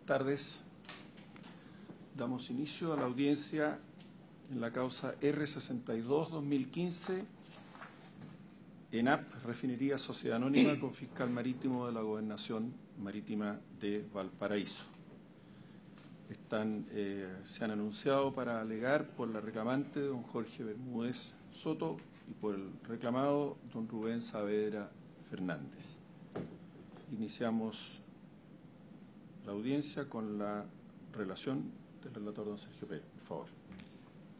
tardes. Damos inicio a la audiencia en la causa R62-2015, ENAP, Refinería Sociedad Anónima, con fiscal marítimo de la Gobernación Marítima de Valparaíso. Se han anunciado para alegar por la reclamante, don Jorge Bermúdez Soto, y por el reclamado, don Rubén Saavedra Fernández. Iniciamos la audiencia con la relación del relator don Sergio Pérez, por favor.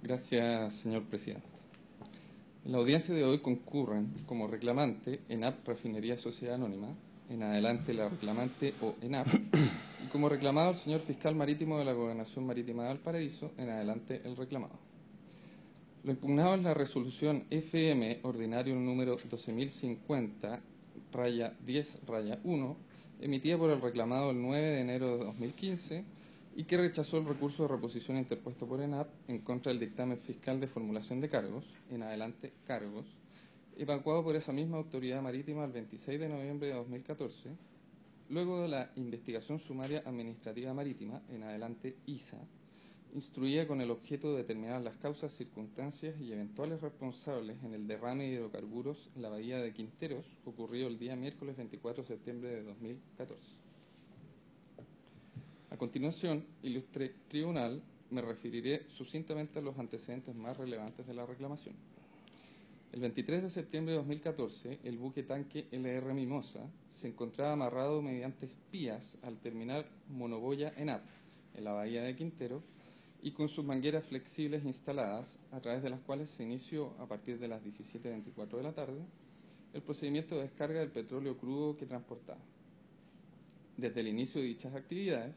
Gracias, señor presidente. En la audiencia de hoy concurren como reclamante ENAP Refinería Sociedad Anónima, en adelante la reclamante o ENAP, y como reclamado el señor fiscal marítimo de la Gobernación Marítima de Valparaíso, en adelante el reclamado. Lo impugnado es la resolución FM ordinario número 12.050-10-1, emitida por el reclamado el 9 de enero de 2015 y que rechazó el recurso de reposición interpuesto por ENAP en contra del dictamen fiscal de formulación de cargos, en adelante cargos, evacuado por esa misma autoridad marítima el 26 de noviembre de 2014, luego de la investigación sumaria administrativa marítima, en adelante ISA, instruida con el objeto de determinar las causas, circunstancias y eventuales responsables en el derrame de hidrocarburos en la bahía de Quinteros, ocurrido el día miércoles 24 de septiembre de 2014. A continuación, ilustre tribunal, me referiré sucintamente a los antecedentes más relevantes de la reclamación. El 23 de septiembre de 2014, el buque tanque LR Mimosa se encontraba amarrado mediante espías al terminal Monoboya ENAP, en la bahía de Quintero, y con sus mangueras flexibles instaladas, a través de las cuales se inició, a partir de las 17:24 de la tarde, el procedimiento de descarga del petróleo crudo que transportaba. Desde el inicio de dichas actividades,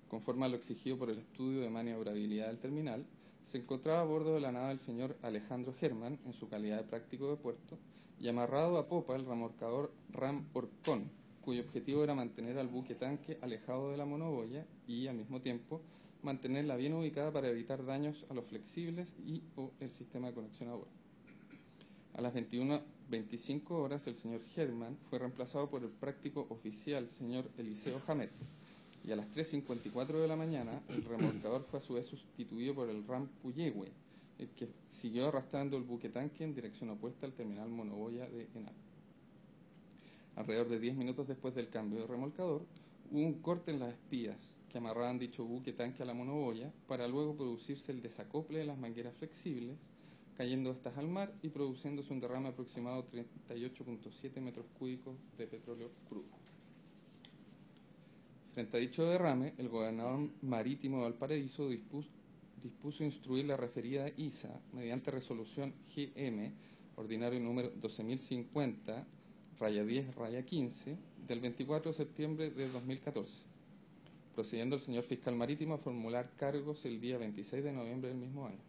conforme a lo exigido por el estudio de maniobrabilidad del terminal, se encontraba a bordo de la nave el señor Alejandro Germán, en su calidad de práctico de puerto, y amarrado a popa el remolcador Ram Orcón, cuyo objetivo era mantener al buque tanque alejado de la monoboya y, al mismo tiempo, mantenerla bien ubicada para evitar daños a los flexibles y o el sistema de conexión a bordo. A las 21:25 horas, el señor Germán fue reemplazado por el práctico oficial señor Eliseo Jamet, y a las 3:54 de la mañana, el remolcador fue a su vez sustituido por el Ram Puyehue, el que siguió arrastrando el buque tanque en dirección opuesta al terminal Monoboya de ENAP. Alrededor de 10 minutos después del cambio de remolcador, hubo un corte en las espías que amarraban dicho buque tanque a la monoboya, para luego producirse el desacople de las mangueras flexibles, cayendo estas al mar y produciéndose un derrame aproximado de 38.7 metros cúbicos de petróleo crudo. Frente a dicho derrame, el gobernador marítimo de Valparaíso dispuso instruir la referida ISA mediante resolución GM, ordinario número 12.050-10-15, del 24 de septiembre de 2014, procediendo el señor fiscal marítimo a formular cargos el día 26 de noviembre del mismo año.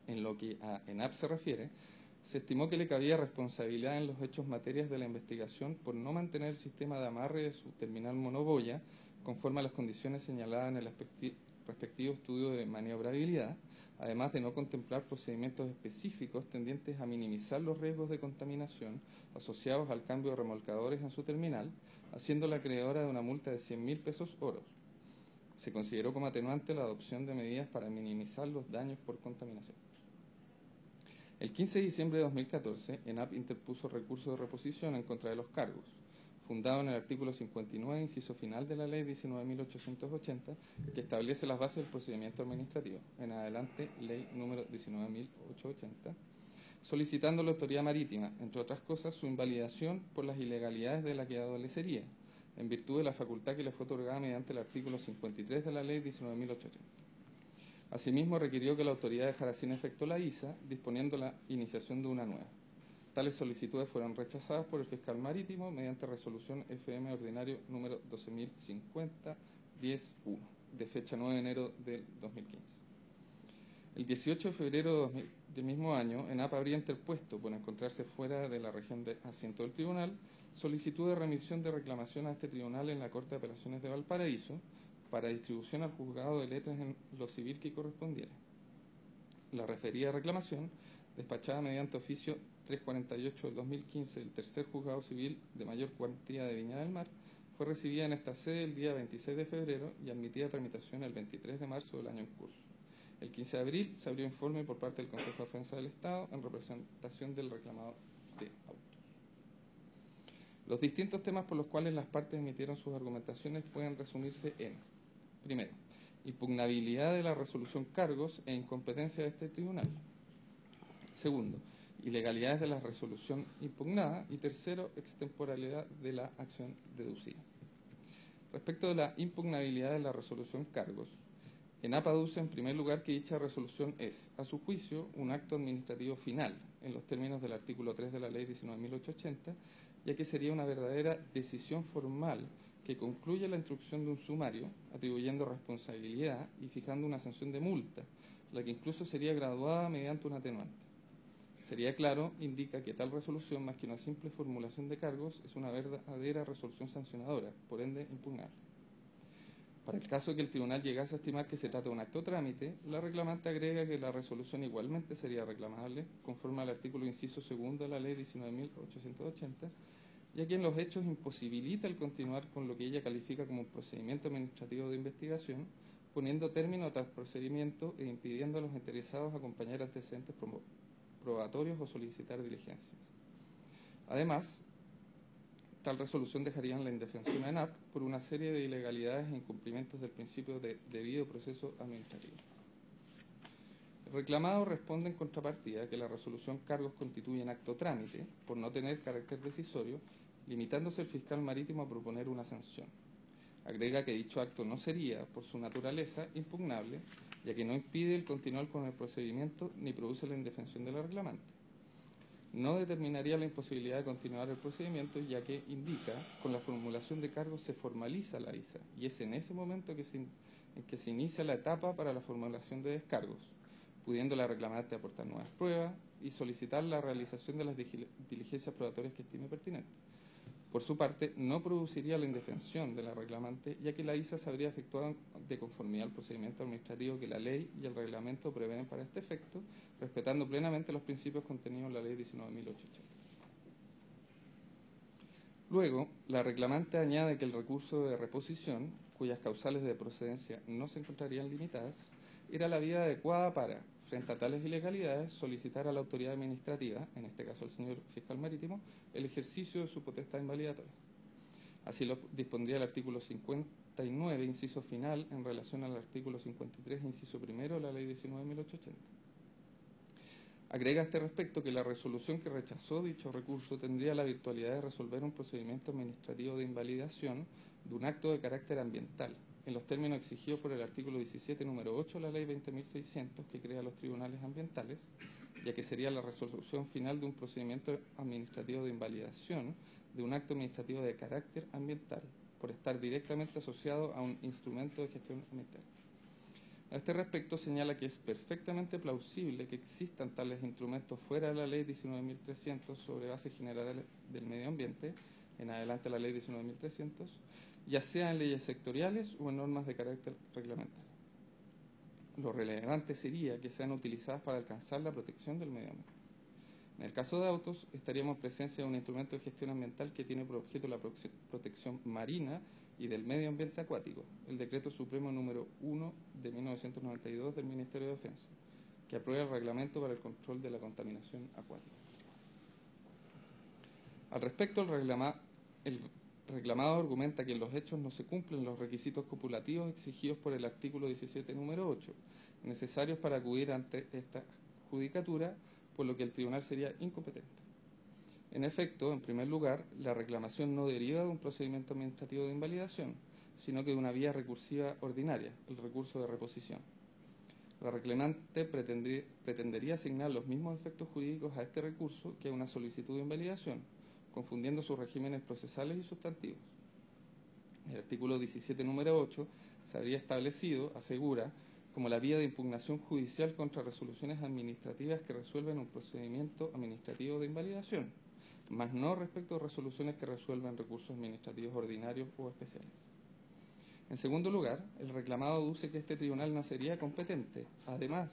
En lo que a ENAP se refiere, se estimó que le cabía responsabilidad en los hechos materias de la investigación por no mantener el sistema de amarre de su terminal monoboya conforme a las condiciones señaladas en el respectivo estudio de maniobrabilidad, además de no contemplar procedimientos específicos tendientes a minimizar los riesgos de contaminación asociados al cambio de remolcadores en su terminal, haciéndola acreedora de una multa de 100.000 pesos oro. Se consideró como atenuante la adopción de medidas para minimizar los daños por contaminación. El 15 de diciembre de 2014, ENAP interpuso recurso de reposición en contra de los cargos, fundado en el artículo 59, inciso final de la Ley 19.880, que establece las bases del procedimiento administrativo, en adelante Ley número 19.880, solicitando a la autoridad marítima, entre otras cosas, su invalidación por las ilegalidades de la que adolecería, en virtud de la facultad que le fue otorgada mediante el artículo 53 de la Ley 19.880. Asimismo, requirió que la autoridad dejara sin efecto la ISA, disponiendo la iniciación de una nueva. Tales solicitudes fueron rechazadas por el fiscal marítimo mediante resolución FM ordinario número 12.050-10-1, de fecha 9 de enero del 2015. El 18 de febrero del mismo año, ENAP habría interpuesto, por encontrarse fuera de la región de asiento del tribunal, solicitud de remisión de reclamación a este tribunal en la Corte de Apelaciones de Valparaíso, para distribución al juzgado de letras en lo civil que correspondiera. La referida reclamación, despachada mediante oficio 348 del 2015 del tercer juzgado civil de mayor cuantía de Viña del Mar, Fue recibida en esta sede el día 26 de febrero y admitida a tramitación el 23 de marzo del año en curso. El 15 de abril se abrió informe por parte del Consejo de Defensa del Estado en representación del reclamado de autos. Los distintos temas por los cuales las partes emitieron sus argumentaciones pueden resumirse en: primero, impugnabilidad de la resolución cargos e incompetencia de este tribunal. Segundo, ilegalidades de la resolución impugnada. Y tercero, extemporalidad de la acción deducida. Respecto de la impugnabilidad de la resolución cargos, ENAP aduce en primer lugar que dicha resolución es, a su juicio, un acto administrativo final, en los términos del artículo 3 de la Ley 19.880, ya que sería una verdadera decisión formal que concluye la instrucción de un sumario, atribuyendo responsabilidad y fijando una sanción de multa, la que incluso sería graduada mediante un atenuante. Sería claro, indica que tal resolución, más que una simple formulación de cargos, es una verdadera resolución sancionadora, por ende impugnable. Para el caso de que el tribunal llegase a estimar que se trata de un acto trámite, la reclamante agrega que la resolución igualmente sería reclamable, conforme al artículo inciso segundo de la Ley 19.880, ya que en los hechos imposibilita el continuar con lo que ella califica como un procedimiento administrativo de investigación, poniendo término a tal procedimiento e impidiendo a los interesados acompañar antecedentes probatorios o solicitar diligencias. Además, tal resolución dejaría en la indefensión a ENAP por una serie de ilegalidades e incumplimientos del principio de debido proceso administrativo. El reclamado responde en contrapartida que la resolución cargos constituye un acto trámite por no tener carácter decisorio, limitándose el fiscal marítimo a proponer una sanción. Agrega que dicho acto no sería, por su naturaleza, impugnable, ya que no impide el continuar con el procedimiento ni produce la indefensión de la reclamante. No determinaría la imposibilidad de continuar el procedimiento, ya que indica, con la formulación de cargos se formaliza la ISA, y es en ese momento en que se inicia la etapa para la formulación de descargos, pudiendo la reclamante aportar nuevas pruebas y solicitar la realización de las diligencias probatorias que estime pertinentes. Por su parte, no produciría la indefensión de la reclamante, ya que la ISA se habría efectuado de conformidad al procedimiento administrativo que la ley y el reglamento prevén para este efecto, respetando plenamente los principios contenidos en la Ley 19.880. Luego, la reclamante añade que el recurso de reposición, cuyas causales de procedencia no se encontrarían limitadas, era la vía adecuada para, frente a tales ilegalidades, solicitar a la autoridad administrativa, en este caso al señor fiscal marítimo, el ejercicio de su potestad invalidatoria. Así lo dispondría el artículo 59, inciso final, en relación al artículo 53, inciso primero de la Ley 19.880. Agrega a este respecto que la resolución que rechazó dicho recurso tendría la virtualidad de resolver un procedimiento administrativo de invalidación de un acto de carácter ambiental, en los términos exigidos por el artículo 17, número 8 de la Ley 20.600, que crea los tribunales ambientales, ya que sería la resolución final de un procedimiento administrativo de invalidación de un acto administrativo de carácter ambiental, por estar directamente asociado a un instrumento de gestión ambiental. A este respecto señala que es perfectamente plausible que existan tales instrumentos fuera de la Ley 19.300 sobre bases generales del medio ambiente, en adelante la Ley 19.300, ya sea en leyes sectoriales o en normas de carácter reglamentario. Lo relevante sería que sean utilizadas para alcanzar la protección del medio ambiente. En el caso de autos, estaríamos en presencia de un instrumento de gestión ambiental que tiene por objeto la protección marina y del medio ambiente acuático, el Decreto Supremo número 1 de 1992 del Ministerio de Defensa, que aprueba el reglamento para el control de la contaminación acuática. Al respecto, el reclamado argumenta que en los hechos no se cumplen los requisitos copulativos exigidos por el artículo 17, número 8, necesarios para acudir ante esta judicatura, por lo que el tribunal sería incompetente. En efecto, en primer lugar, la reclamación no deriva de un procedimiento administrativo de invalidación, sino que de una vía recursiva ordinaria, el recurso de reposición. La reclamante pretendería asignar los mismos efectos jurídicos a este recurso que a una solicitud de invalidación, confundiendo sus regímenes procesales y sustantivos. El artículo 17, número 8, se habría establecido, asegura, como la vía de impugnación judicial contra resoluciones administrativas que resuelven un procedimiento administrativo de invalidación, mas no respecto a resoluciones que resuelven recursos administrativos ordinarios o especiales. En segundo lugar, el reclamado aduce que este tribunal no sería competente, además,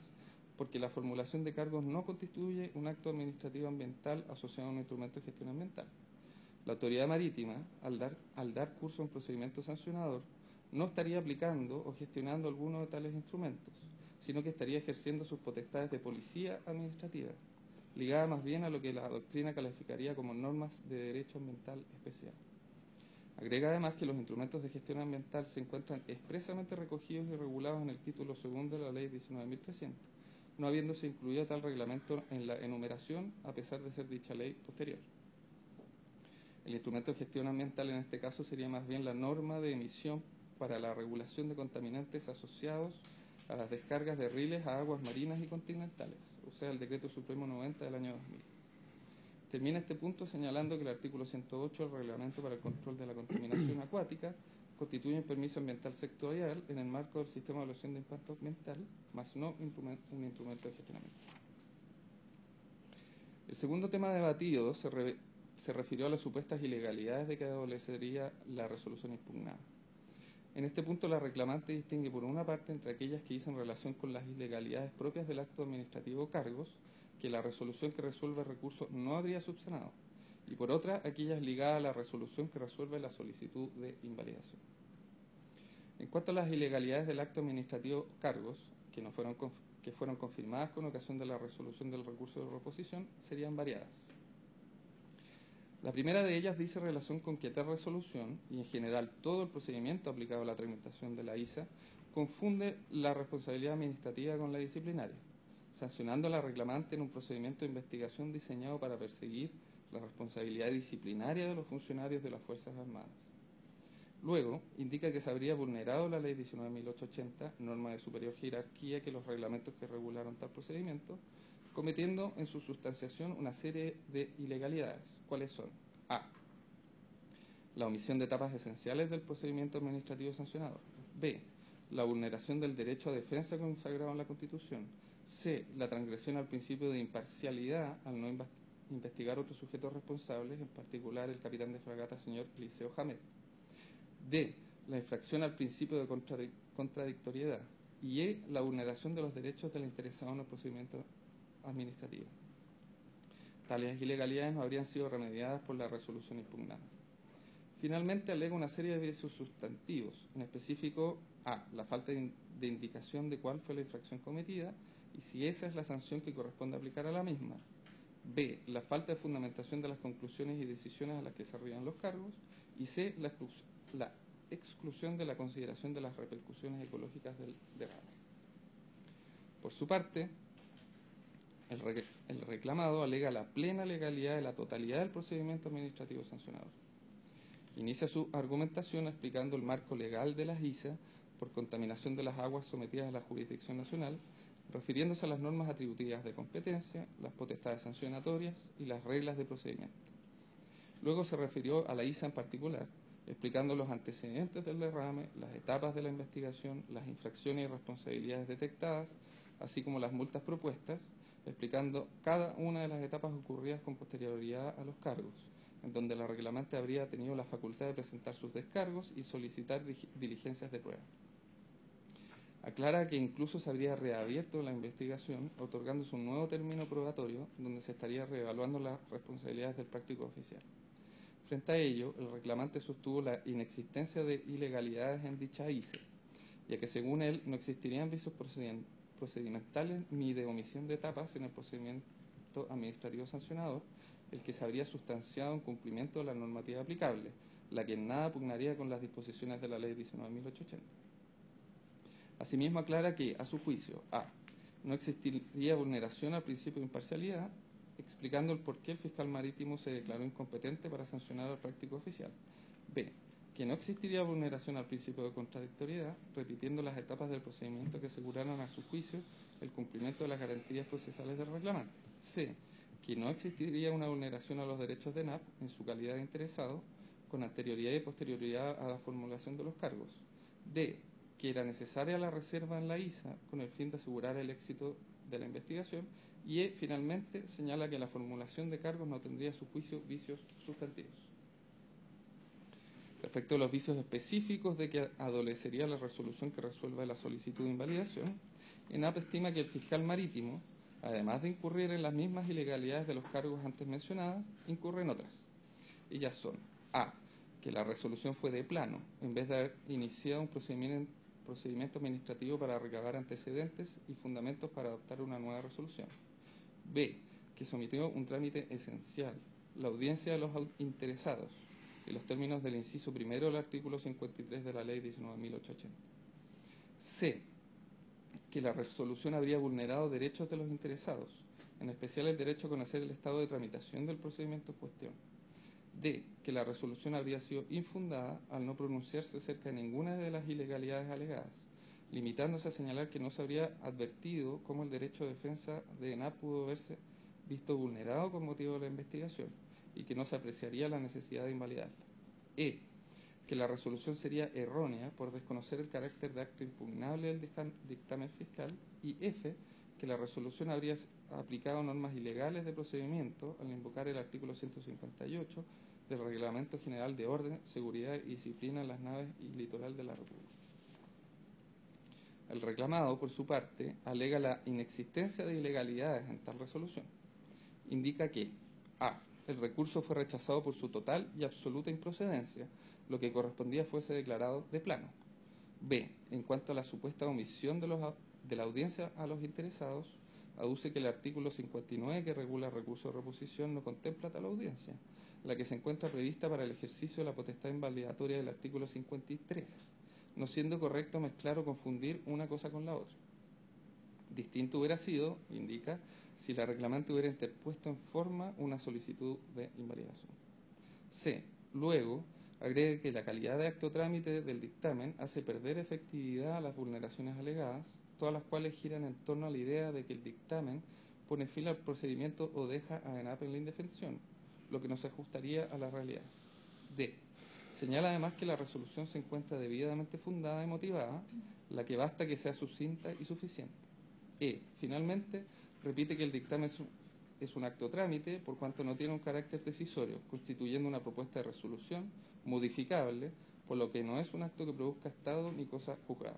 porque la formulación de cargos no constituye un acto administrativo ambiental asociado a un instrumento de gestión ambiental. La autoridad marítima, al dar curso a un procedimiento sancionador, no estaría aplicando o gestionando alguno de tales instrumentos, sino que estaría ejerciendo sus potestades de policía administrativa, ligada más bien a lo que la doctrina calificaría como normas de derecho ambiental especial. Agrega además que los instrumentos de gestión ambiental se encuentran expresamente recogidos y regulados en el título segundo de la Ley 19.300, no habiéndose incluido tal reglamento en la enumeración, a pesar de ser dicha ley posterior. El instrumento de gestión ambiental en este caso sería más bien la norma de emisión para la regulación de contaminantes asociados a las descargas de riles a aguas marinas y continentales, o sea, el Decreto Supremo 90 del año 2000. Termina este punto señalando que el artículo 108 del Reglamento para el Control de la Contaminación Acuática constituye un permiso ambiental sectorial en el marco del Sistema de Evaluación de Impacto Ambiental, más no un instrumento de gestionamiento. El segundo tema debatido se refirió a las supuestas ilegalidades de que adolecería la resolución impugnada. En este punto, la reclamante distingue por una parte entre aquellas que dicen relación con las ilegalidades propias del acto administrativo o cargos, que la resolución que resuelve el recurso no habría subsanado, y por otra, aquellas ligadas a la resolución que resuelve la solicitud de invalidación. En cuanto a las ilegalidades del acto administrativo o cargos, que fueron confirmadas con ocasión de la resolución del recurso de reposición, serían variadas. La primera de ellas dice relación con que tal resolución, y en general todo el procedimiento aplicado a la tramitación de la ISA, confunde la responsabilidad administrativa con la disciplinaria, sancionando a la reclamante en un procedimiento de investigación diseñado para perseguir la responsabilidad disciplinaria de los funcionarios de las Fuerzas Armadas. Luego, indica que se habría vulnerado la Ley 19.880, norma de superior jerarquía que los reglamentos que regularon tal procedimiento, cometiendo en su sustanciación una serie de ilegalidades. ¿Cuáles son? A. La omisión de etapas esenciales del procedimiento administrativo sancionador. B. La vulneración del derecho a defensa consagrado en la Constitución. C. La transgresión al principio de imparcialidad al no investigar otros sujetos responsables, en particular el capitán de fragata señor Eliseo Hamed. D. La infracción al principio de contradictoriedad. Y E. La vulneración de los derechos del interesado en el procedimiento administrativo. Tales ilegalidades no habrían sido remediadas por la resolución impugnada. Finalmente, alega una serie de vicios sustantivos, en específico A. La falta de indicación de cuál fue la infracción cometida y si esa es la sanción que corresponde aplicar a la misma. B. La falta de fundamentación de las conclusiones y decisiones a las que se arriban los cargos. Y C. La exclusión de la consideración de las repercusiones ecológicas del derrame. Por su parte, el reclamado alega la plena legalidad de la totalidad del procedimiento administrativo sancionador. Inicia su argumentación explicando el marco legal de las ISA por contaminación de las aguas sometidas a la jurisdicción nacional, refiriéndose a las normas atributivas de competencia, las potestades sancionatorias y las reglas de procedimiento. Luego se refirió a la ISA en particular, explicando los antecedentes del derrame, las etapas de la investigación, las infracciones y responsabilidades detectadas, así como las multas propuestas, explicando cada una de las etapas ocurridas con posterioridad a los cargos, en donde la reclamante habría tenido la facultad de presentar sus descargos y solicitar diligencias de prueba. Aclara que incluso se habría reabierto la investigación, otorgándose un nuevo término probatorio, donde se estaría reevaluando las responsabilidades del práctico oficial. Frente a ello, el reclamante sostuvo la inexistencia de ilegalidades en dicha ISA, ya que según él no existirían vicios procedimentales ni de omisión de etapas en el procedimiento administrativo sancionador, el que se habría sustanciado en cumplimiento de la normativa aplicable, la que en nada pugnaría con las disposiciones de la Ley 19.880. Asimismo aclara que, a su juicio, A. No existiría vulneración al principio de imparcialidad, explicando el por qué el fiscal marítimo se declaró incompetente para sancionar al práctico oficial. B. Que no existiría vulneración al principio de contradictoriedad, repitiendo las etapas del procedimiento que aseguraron a su juicio el cumplimiento de las garantías procesales del reclamante. C. Que no existiría una vulneración a los derechos de NAP en su calidad de interesado, con anterioridad y posterioridad a la formulación de los cargos. D. Que era necesaria la reserva en la ISA con el fin de asegurar el éxito de la investigación. Y E. Finalmente, señala que la formulación de cargos no tendría a su juicio vicios sustantivos. Respecto a los vicios específicos de que adolecería la resolución que resuelva la solicitud de invalidación, ENAP estima que el fiscal marítimo, además de incurrir en las mismas ilegalidades de los cargos antes mencionadas, incurre en otras. Ellas son: A, que la resolución fue de plano, en vez de haber iniciado un procedimiento administrativo para recabar antecedentes y fundamentos para adoptar una nueva resolución. B, que sometió un trámite esencial, la audiencia de los interesados, en los términos del inciso primero del artículo 53 de la Ley 19.880. C, que la resolución habría vulnerado derechos de los interesados, en especial el derecho a conocer el estado de tramitación del procedimiento en cuestión. D, que la resolución habría sido infundada al no pronunciarse acerca de ninguna de las ilegalidades alegadas, limitándose a señalar que no se habría advertido cómo el derecho de defensa de ENAP pudo verse visto vulnerado con motivo de la investigación y que no se apreciaría la necesidad de invalidarla. E, que la resolución sería errónea por desconocer el carácter de acto impugnable del dictamen fiscal. Y F, que la resolución habría aplicado normas ilegales de procedimiento al invocar el artículo 158 del Reglamento General de Orden, Seguridad y Disciplina en las naves y litoral de la República. El reclamado, por su parte, alega la inexistencia de ilegalidades en tal resolución. Indica que: A, el recurso fue rechazado por su total y absoluta improcedencia, lo que correspondía fuese declarado de plano. B, en cuanto a la supuesta omisión de la audiencia a los interesados, aduce que el artículo 59, que regula el recurso de reposición, no contempla tal audiencia, la que se encuentra prevista para el ejercicio de la potestad invalidatoria del artículo 53, no siendo correcto mezclar o confundir una cosa con la otra. Distinto hubiera sido, indica, si la reclamante hubiera interpuesto en forma una solicitud de invalidación. C, luego, agrega que la calidad de acto trámite del dictamen hace perder efectividad a las vulneraciones alegadas, todas las cuales giran en torno a la idea de que el dictamen pone fin al procedimiento o deja a ENAP en la indefensión, lo que no se ajustaría a la realidad. D, señala además que la resolución se encuentra debidamente fundada y motivada, la que basta que sea sucinta y suficiente. E, finalmente, repite que el dictamen es un acto trámite por cuanto no tiene un carácter decisorio, constituyendo una propuesta de resolución modificable, por lo que no es un acto que produzca estado ni cosa juzgada.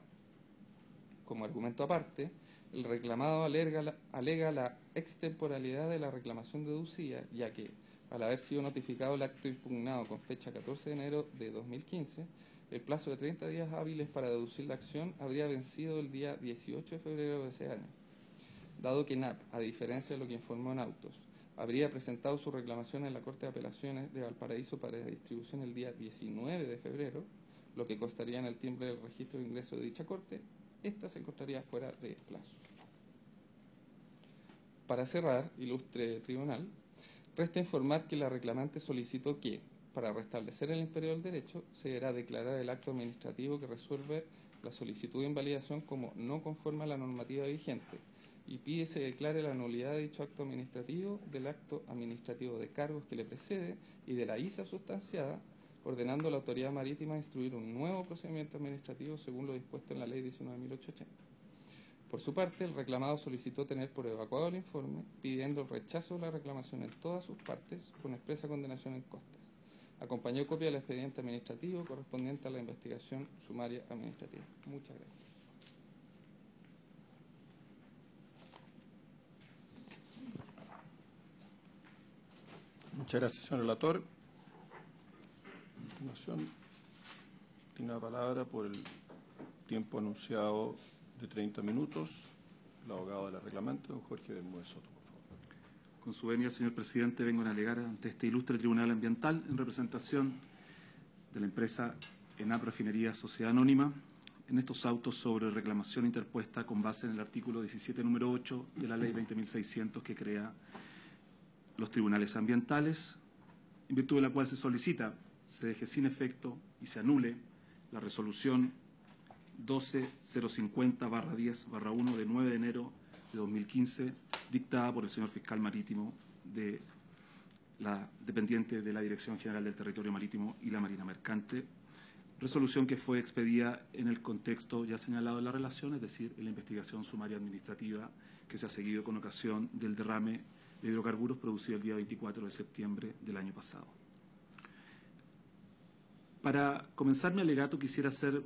Como argumento aparte, el reclamado alega la extemporalidad de la reclamación deducida, ya que, al haber sido notificado el acto impugnado con fecha 14 de enero de 2015, el plazo de 30 días hábiles para deducir la acción habría vencido el día 18 de febrero de ese año. Dado que ENAP, a diferencia de lo que informó en autos, habría presentado su reclamación en la Corte de Apelaciones de Valparaíso para distribución el día 19 de febrero, lo que constaría en el timbre del registro de ingreso de dicha Corte, esta se encontraría fuera de plazo. Para cerrar, ilustre tribunal, resta informar que la reclamante solicitó que, para restablecer el imperio del derecho, se deberá declarar el acto administrativo que resuelve la solicitud de invalidación como no conforme a la normativa vigente, y pide se declare la nulidad de dicho acto administrativo, del acto administrativo de cargos que le precede y de la ISA sustanciada, ordenando a la autoridad marítima instruir un nuevo procedimiento administrativo según lo dispuesto en la Ley 19.880. Por su parte, el reclamado solicitó tener por evacuado el informe, pidiendo el rechazo de la reclamación en todas sus partes, con expresa condenación en costas. Acompañó copia del expediente administrativo correspondiente a la investigación sumaria administrativa. Muchas gracias. Muchas gracias, señor relator. A continuación, tiene la palabra por el tiempo anunciado de 30 minutos el abogado de la reclamante, don Jorge Bermúdez Soto, por favor. Con su venia, señor presidente, vengo a alegar ante este ilustre tribunal ambiental en representación de la empresa ENAP Refinería Sociedad Anónima en estos autos sobre reclamación interpuesta con base en el artículo 17, número 8 de la Ley 20.600 que crea los tribunales ambientales, en virtud de la cual se solicita se deje sin efecto y se anule la resolución 12.050/10/1 de 9 de enero de 2015, dictada por el señor fiscal marítimo de la dependiente de la Dirección General del Territorio Marítimo y la Marina Mercante, resolución que fue expedida en el contexto ya señalado en la relación, es decir, en la investigación sumaria administrativa que se ha seguido con ocasión del derrame de hidrocarburos producido el día 24 de septiembre del año pasado. Para comenzar mi alegato quisiera hacer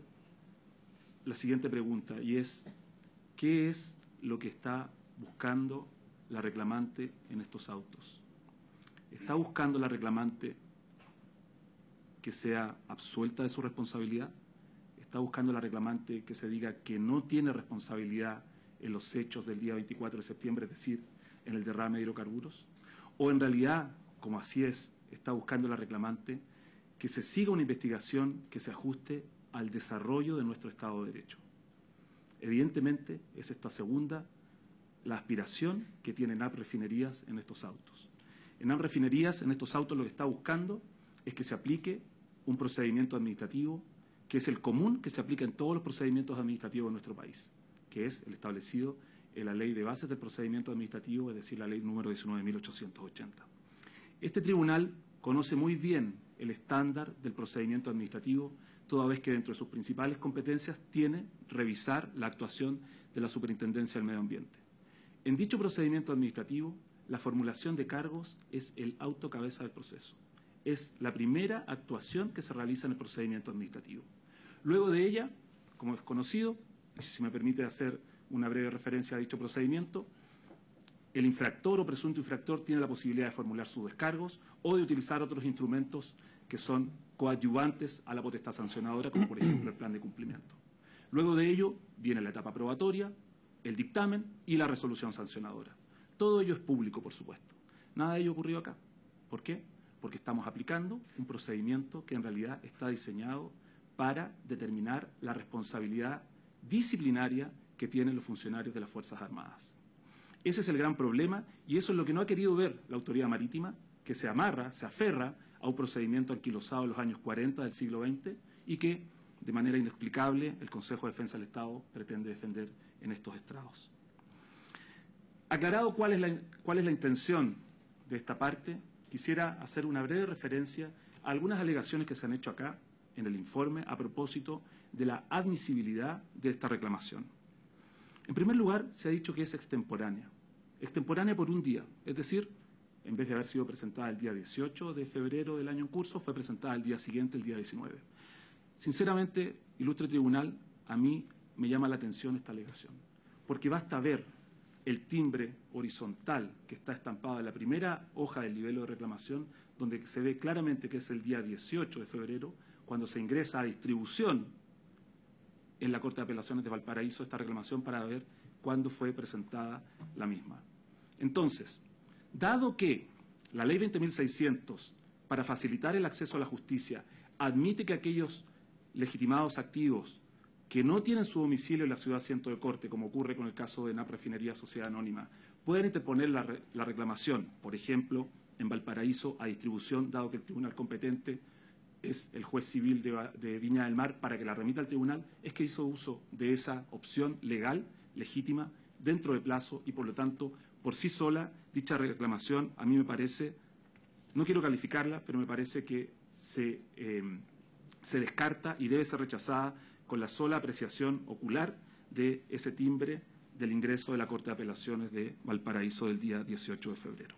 la siguiente pregunta, y es: ¿qué es lo que está buscando la reclamante en estos autos? ¿Está buscando la reclamante que sea absuelta de su responsabilidad? ¿Está buscando la reclamante que se diga que no tiene responsabilidad en los hechos del día 24 de septiembre, es decir, en el derrame de hidrocarburos? ¿O en realidad, como así es, está buscando la reclamante que se siga una investigación que se ajuste al desarrollo de nuestro Estado de Derecho? Evidentemente, es esta segunda la aspiración que tiene NAP Refinerías en estos autos. En NAP Refinerías, en estos autos, lo que está buscando es que se aplique un procedimiento administrativo que es el común que se aplica en todos los procedimientos administrativos de nuestro país, que es el establecido en la Ley de Bases del Procedimiento Administrativo, es decir, la Ley número 19.880. Este tribunal conoce muy bien el estándar del procedimiento administrativo, toda vez que dentro de sus principales competencias tiene revisar la actuación de la Superintendencia del Medio Ambiente. En dicho procedimiento administrativo, la formulación de cargos es el auto cabeza del proceso. Es la primera actuación que se realiza en el procedimiento administrativo. Luego de ella, como es conocido, y si me permite hacer una breve referencia a dicho procedimiento, el infractor o presunto infractor tiene la posibilidad de formular sus descargos o de utilizar otros instrumentos que son coadyuvantes a la potestad sancionadora, como por ejemplo el plan de cumplimiento. Luego de ello viene la etapa probatoria, el dictamen y la resolución sancionadora. Todo ello es público, por supuesto. Nada de ello ocurrió acá. ¿Por qué? Porque estamos aplicando un procedimiento que en realidad está diseñado para determinar la responsabilidad disciplinaria que tienen los funcionarios de las Fuerzas Armadas. Ese es el gran problema y eso es lo que no ha querido ver la autoridad marítima, que se amarra, se aferra a un procedimiento anquilosado en los años 40 del siglo XX y que, de manera inexplicable, el Consejo de Defensa del Estado pretende defender en estos estrados. Aclarado cuál es la intención de esta parte, quisiera hacer una breve referencia a algunas alegaciones que se han hecho acá en el informe a propósito de la admisibilidad de esta reclamación. En primer lugar, se ha dicho que es extemporánea. Extemporánea por un día, es decir, en vez de haber sido presentada el día 18 de febrero del año en curso, fue presentada el día siguiente, el día 19. Sinceramente, ilustre tribunal, a mí me llama la atención esta alegación, porque basta ver el timbre horizontal que está estampado en la primera hoja del libelo de reclamación, donde se ve claramente que es el día 18 de febrero, cuando se ingresa a distribución en la Corte de Apelaciones de Valparaíso esta reclamación para ver cuándo fue presentada la misma. Entonces, dado que la Ley 20.600, para facilitar el acceso a la justicia, admite que aquellos legitimados activos que no tienen su domicilio en la ciudad asiento de corte, como ocurre con el caso de NAP Refinería Sociedad Anónima, pueden interponer la reclamación, por ejemplo, en Valparaíso a distribución, dado que el tribunal competente es el juez civil de Viña del Mar, para que la remita al tribunal, es que hizo uso de esa opción legal, legítima, dentro de plazo y, por lo tanto, por sí sola, dicha reclamación, a mí me parece, no quiero calificarla, pero me parece que se descarta y debe ser rechazada con la sola apreciación ocular de ese timbre del ingreso de la Corte de Apelaciones de Valparaíso del día 18 de febrero.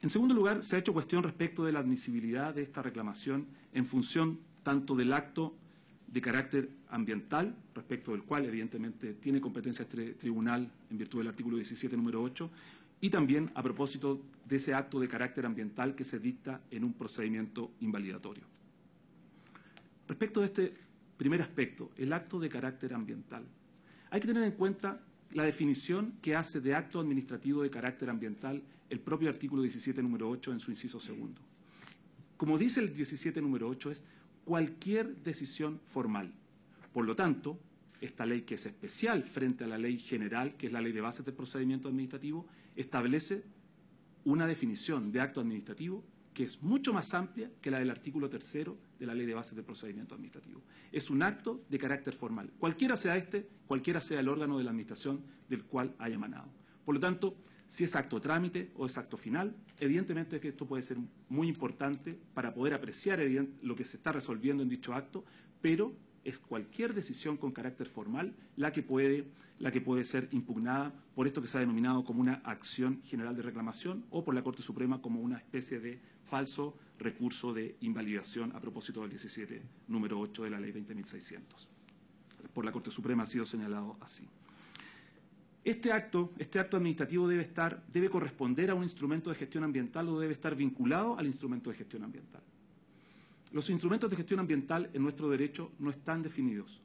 En segundo lugar, se ha hecho cuestión respecto de la admisibilidad de esta reclamación en función tanto del acto de carácter ambiental, respecto del cual evidentemente tiene competencia este tribunal en virtud del artículo 17, número 8, y también a propósito de ese acto de carácter ambiental que se dicta en un procedimiento invalidatorio. Respecto de este primer aspecto, el acto de carácter ambiental, hay que tener en cuenta la definición que hace de acto administrativo de carácter ambiental el propio artículo 17, número 8, en su inciso segundo. Como dice el 17, número 8, es cualquier decisión formal. Por lo tanto, esta ley, que es especial frente a la ley general, que es la Ley de Bases del Procedimiento Administrativo, establece una definición de acto administrativo que es mucho más amplia que la del artículo 3 de la Ley de Bases del Procedimiento Administrativo. Es un acto de carácter formal, cualquiera sea cualquiera sea el órgano de la administración del cual haya emanado. Por lo tanto, si es acto trámite o es acto final, evidentemente que esto puede ser muy importante para poder apreciar lo que se está resolviendo en dicho acto, pero es cualquier decisión con carácter formal la que puede ser impugnada por esto que se ha denominado como una acción general de reclamación o por la Corte Suprema como una especie de falso recurso de invalidación a propósito del 17, número 8 de la Ley 20.600. Por la Corte Suprema ha sido señalado así. Este acto administrativo debe corresponder a un instrumento de gestión ambiental o debe estar vinculado al instrumento de gestión ambiental. Los instrumentos de gestión ambiental en nuestro derecho no están definidos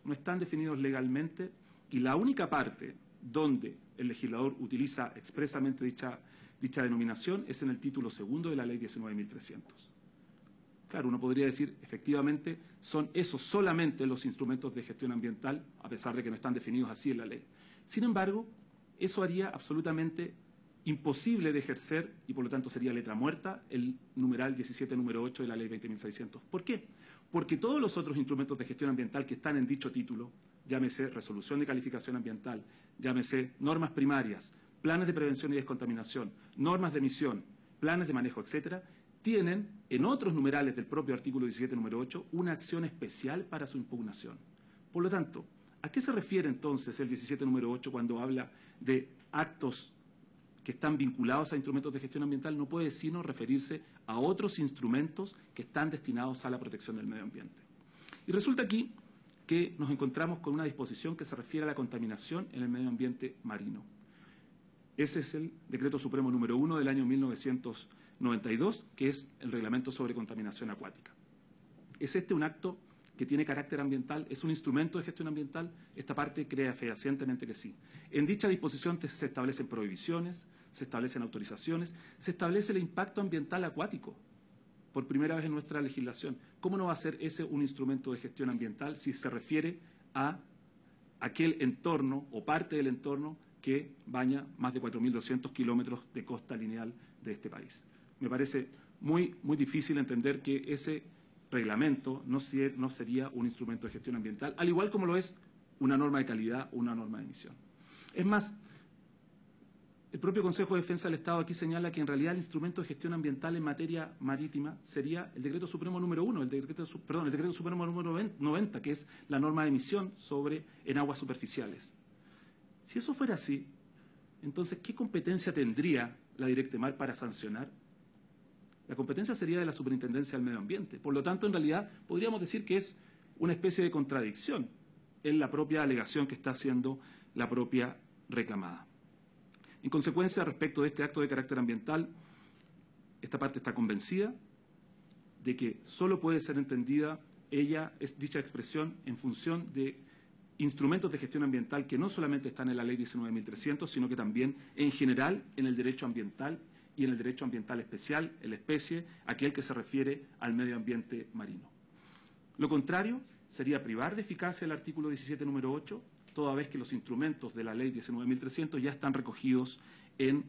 legalmente, y la única parte donde el legislador utiliza expresamente dicha denominación es en el título segundo de la Ley 19.300. Claro, uno podría decir, efectivamente, son esos solamente los instrumentos de gestión ambiental, a pesar de que no están definidos así en la ley. Sin embargo, eso haría absolutamente imposible de ejercer, y por lo tanto sería letra muerta, el numeral 17, número 8 de la Ley 20.600. ¿Por qué? Porque todos los otros instrumentos de gestión ambiental que están en dicho título, llámese resolución de calificación ambiental, llámese normas primarias, planes de prevención y descontaminación, normas de emisión, planes de manejo, etcétera, tienen en otros numerales del propio artículo 17, número 8, una acción especial para su impugnación. Por lo tanto, ¿a qué se refiere entonces el 17, número 8 cuando habla de actos que están vinculados a instrumentos de gestión ambiental? No puede sino referirse a otros instrumentos que están destinados a la protección del medio ambiente. Y resulta aquí que nos encontramos con una disposición que se refiere a la contaminación en el medio ambiente marino. Ese es el Decreto Supremo número 1 del año 1992, que es el Reglamento sobre Contaminación Acuática. ¿Es este un acto que tiene carácter ambiental? ¿Es un instrumento de gestión ambiental? Esta parte cree fehacientemente que sí. En dicha disposición se establecen prohibiciones, se establecen autorizaciones, se establece el impacto ambiental acuático, por primera vez en nuestra legislación. ¿Cómo no va a ser ese un instrumento de gestión ambiental si se refiere a aquel entorno o parte del entorno que baña más de 4.200 kilómetros de costa lineal de este país? Me parece muy difícil entender que ese reglamento no sería un instrumento de gestión ambiental, al igual como lo es una norma de calidad o una norma de emisión. Es más, el propio Consejo de Defensa del Estado aquí señala que en realidad el instrumento de gestión ambiental en materia marítima sería el Decreto Supremo número 1, el Decreto Supremo número 90, que es la norma de emisión en aguas superficiales. Si eso fuera así, entonces, ¿qué competencia tendría la Directemar para sancionar? La competencia sería de la Superintendencia del Medio Ambiente. Por lo tanto, en realidad, podríamos decir que es una especie de contradicción en la propia alegación que está haciendo la propia reclamada. En consecuencia, respecto de este acto de carácter ambiental, esta parte está convencida de que solo puede ser entendida dicha expresión en función de instrumentos de gestión ambiental que no solamente están en la Ley 19.300, sino que también en general en el derecho ambiental y en el derecho ambiental especial, el especie, aquel que se refiere al medio ambiente marino. Lo contrario sería privar de eficacia el artículo 17, número 8, toda vez que los instrumentos de la Ley 19.300 ya están recogidos en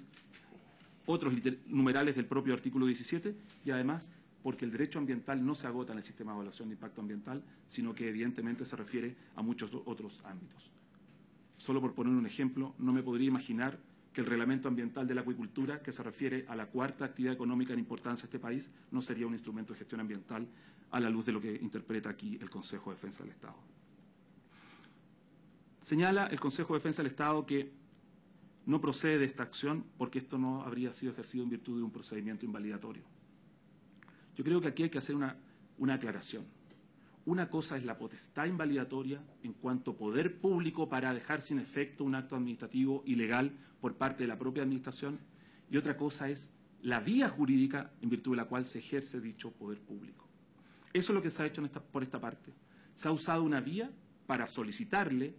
otros numerales del propio artículo 17, y además porque el derecho ambiental no se agota en el sistema de evaluación de impacto ambiental, sino que evidentemente se refiere a muchos otros ámbitos. Solo por poner un ejemplo, no me podría imaginar que el reglamento ambiental de la acuicultura, que se refiere a la cuarta actividad económica en importancia de este país, no sería un instrumento de gestión ambiental a la luz de lo que interpreta aquí el Consejo de Defensa del Estado. Señala el Consejo de Defensa del Estado que no procede de esta acción porque esto no habría sido ejercido en virtud de un procedimiento invalidatorio. Yo creo que aquí hay que hacer una aclaración. Una cosa es la potestad invalidatoria en cuanto poder público para dejar sin efecto un acto administrativo ilegal por parte de la propia administración, y otra cosa es la vía jurídica en virtud de la cual se ejerce dicho poder público. Eso es lo que se ha hecho por esta parte. Se ha usado una vía para solicitarle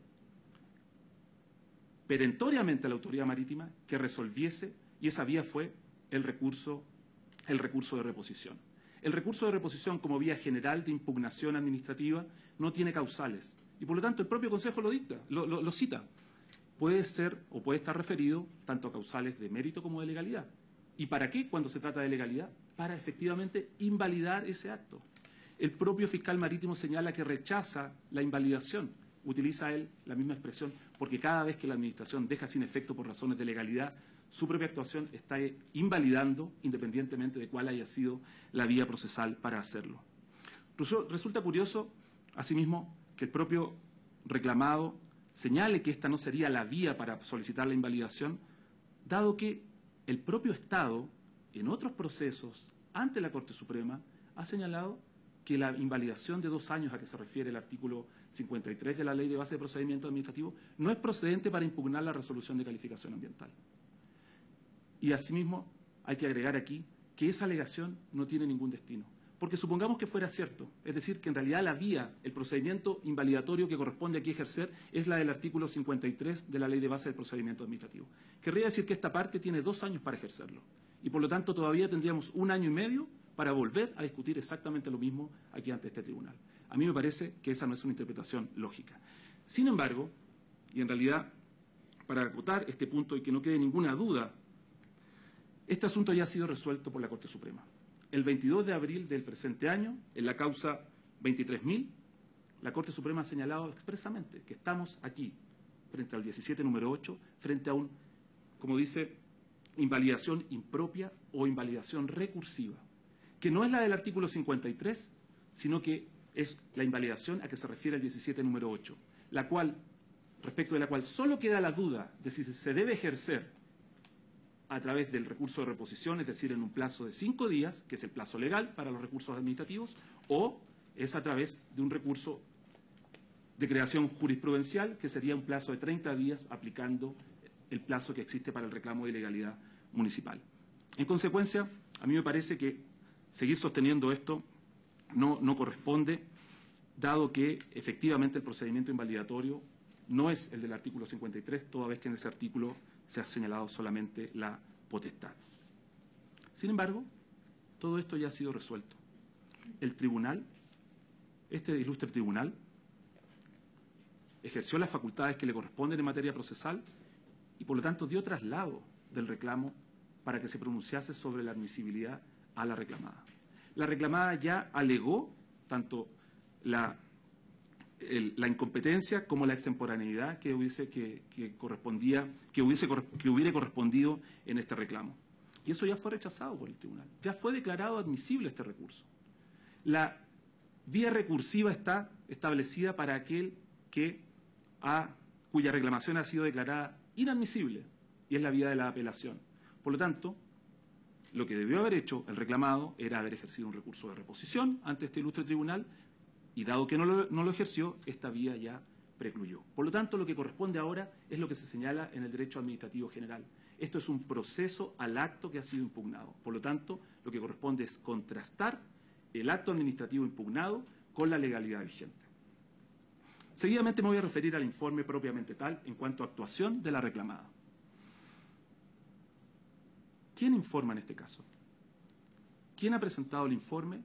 perentoriamente a la autoridad marítima que resolviese, y esa vía fue el recurso de reposición. El recurso de reposición como vía general de impugnación administrativa no tiene causales y por lo tanto el propio Consejo lo cita. Puede ser o puede estar referido tanto a causales de mérito como de legalidad. ¿Y para qué cuando se trata de legalidad? Para efectivamente invalidar ese acto. El propio fiscal marítimo señala que rechaza la invalidación. Utiliza él la misma expresión porque cada vez que la administración deja sin efecto por razones de legalidad, su propia actuación está invalidando independientemente de cuál haya sido la vía procesal para hacerlo. Resulta curioso, asimismo, que el propio reclamado señale que esta no sería la vía para solicitar la invalidación, dado que el propio Estado, en otros procesos, ante la Corte Suprema, ha señalado que la invalidación de 2 años a que se refiere el artículo 53 de la Ley de Base de Procedimiento Administrativo no es procedente para impugnar la resolución de calificación ambiental. Y asimismo hay que agregar aquí que esa alegación no tiene ningún destino, Porque supongamos que fuera cierto, es decir, que en realidad la vía, el procedimiento invalidatorio que corresponde aquí ejercer es la del artículo 53 de la Ley de Base del Procedimiento Administrativo. Querría decir que esta parte tiene 2 años para ejercerlo y por lo tanto todavía tendríamos 1 año y medio para volver a discutir exactamente lo mismo aquí ante este tribunal. A mí me parece que esa no es una interpretación lógica. Sin embargo, y en realidad para acotar este punto y que no quede ninguna duda, este asunto ya ha sido resuelto por la Corte Suprema. El 22 de abril del presente año, en la causa 23.000, la Corte Suprema ha señalado expresamente que estamos aquí, frente al 17 número 8, frente a un, como dice, invalidación impropia o invalidación recursiva, que no es la del artículo 53, sino que es la invalidación a que se refiere el 17 número 8, la cual, respecto de la cual solo queda la duda de si se debe ejercer a través del recurso de reposición, es decir, en un plazo de 5 días, que es el plazo legal para los recursos administrativos, o es a través de un recurso de creación jurisprudencial, que sería un plazo de 30 días aplicando el plazo que existe para el reclamo de ilegalidad municipal. En consecuencia, a mí me parece que seguir sosteniendo esto no corresponde, dado que efectivamente el procedimiento invalidatorio no es el del artículo 53, toda vez que en ese artículo se ha señalado solamente la potestad. Sin embargo, todo esto ya ha sido resuelto. El tribunal, este ilustre tribunal, ejerció las facultades que le corresponden en materia procesal y por lo tanto dio traslado del reclamo para que se pronunciase sobre la admisibilidad a la reclamada. La reclamada ya alegó tanto la incompetencia como la extemporaneidad que hubiera correspondido en este reclamo. Y eso ya fue rechazado por el tribunal. Ya fue declarado admisible este recurso. La vía recursiva está establecida para aquel cuya reclamación ha sido declarada inadmisible, y es la vía de la apelación. Por lo tanto, lo que debió haber hecho el reclamado era haber ejercido un recurso de reposición ante este ilustre tribunal, y dado que no lo ejerció, esta vía ya precluyó. Por lo tanto, lo que corresponde ahora es lo que se señala en el derecho administrativo general. Esto es un proceso al acto que ha sido impugnado. Por lo tanto, lo que corresponde es contrastar el acto administrativo impugnado con la legalidad vigente. Seguidamente me voy a referir al informe propiamente tal en cuanto a actuación de la reclamada. ¿Quién informa en este caso? ¿Quién ha presentado el informe?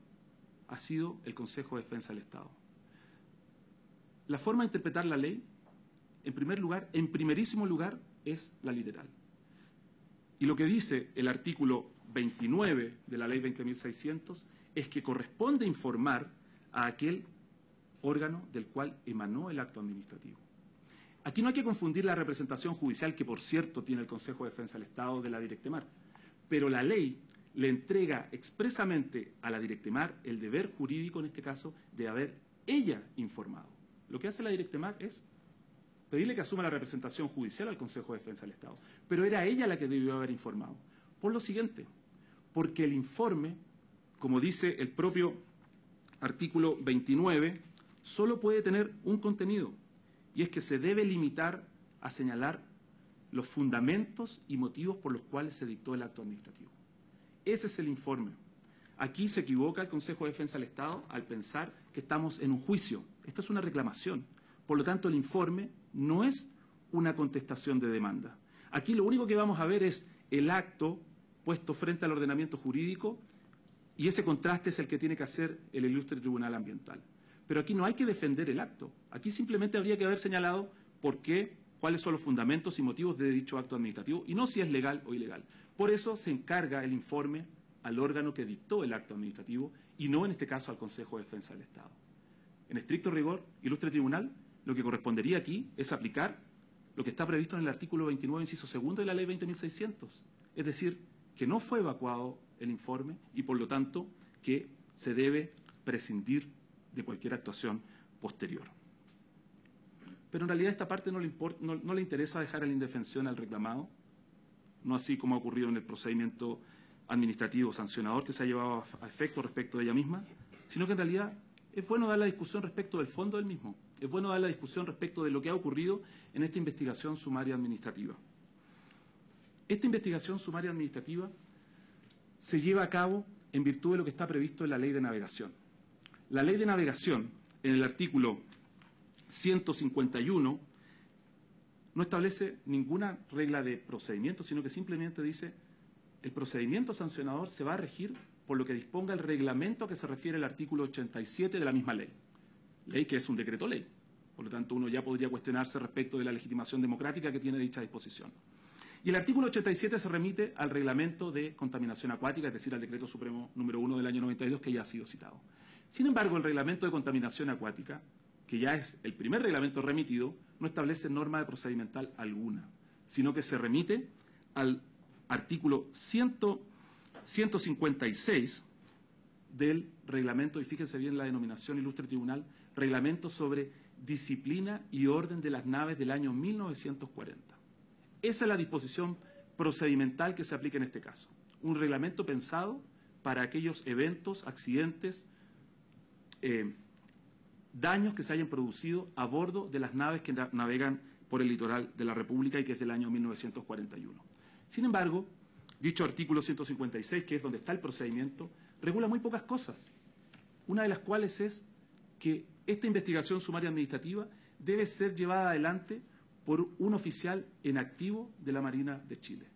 Ha sido el Consejo de Defensa del Estado. La forma de interpretar la ley, en primerísimo lugar, es la literal. Y lo que dice el artículo 29 de la Ley 20.600 es que corresponde informar a aquel órgano del cual emanó el acto administrativo. Aquí no hay que confundir la representación judicial, que por cierto tiene el Consejo de Defensa del Estado, de la Directemar, pero la ley le entrega expresamente a la Directemar el deber jurídico, en este caso, de haber ella informado. Lo que hace la Directemar es pedirle que asuma la representación judicial al Consejo de Defensa del Estado, pero era ella la que debió haber informado. Por lo siguiente, porque el informe, como dice el propio artículo 29, solo puede tener un contenido, y es que se debe limitar a señalar los fundamentos y motivos por los cuales se dictó el acto administrativo. Ese es el informe. Aquí se equivoca el Consejo de Defensa del Estado al pensar que estamos en un juicio. Esta es una reclamación. Por lo tanto, el informe no es una contestación de demanda. Aquí lo único que vamos a ver es el acto puesto frente al ordenamiento jurídico, y ese contraste es el que tiene que hacer el ilustre Tribunal Ambiental. Pero aquí no hay que defender el acto. Aquí simplemente habría que haber señalado cuáles son los fundamentos y motivos de dicho acto administrativo, y no si es legal o ilegal. Por eso se encarga el informe al órgano que dictó el acto administrativo, y no en este caso al Consejo de Defensa del Estado. En estricto rigor, ilustre tribunal, lo que correspondería aquí es aplicar lo que está previsto en el artículo 29, inciso segundo de la Ley 20.600. Es decir, que no fue evacuado el informe y por lo tanto que se debe prescindir de cualquier actuación posterior. Pero en realidad esta parte no le interesa dejar en la indefensión al reclamado, no así como ha ocurrido en el procedimiento administrativo sancionador que se ha llevado a efecto respecto de ella misma, sino que en realidad es bueno dar la discusión respecto del fondo del mismo, es bueno dar la discusión respecto de lo que ha ocurrido en esta investigación sumaria administrativa. Esta investigación sumaria administrativa se lleva a cabo en virtud de lo que está previsto en la Ley de Navegación. La Ley de Navegación, en el artículo 151, no establece ninguna regla de procedimiento, sino que simplemente dice el procedimiento sancionador se va a regir por lo que disponga el reglamento a que se refiere el artículo 87 de la misma ley. Ley que es un decreto ley. Por lo tanto, uno ya podría cuestionarse respecto de la legitimación democrática que tiene dicha disposición. Y el artículo 87 se remite al reglamento de contaminación acuática, es decir, al decreto supremo número 1 del año 92, que ya ha sido citado. Sin embargo, el reglamento de contaminación acuática, que ya es el primer reglamento remitido, no establece norma procedimental alguna, sino que se remite al artículo 156 del reglamento, y fíjense bien la denominación, ilustre tribunal, reglamento sobre disciplina y orden de las naves del año 1940. Esa es la disposición procedimental que se aplica en este caso. Un reglamento pensado para aquellos eventos, accidentes, daños que se hayan producido a bordo de las naves que navegan por el litoral de la República y que es del año 1941. Sin embargo, dicho artículo 156, que es donde está el procedimiento, regula muy pocas cosas, una de las cuales es que esta investigación sumaria administrativa debe ser llevada adelante por un oficial en activo de la Marina de Chile.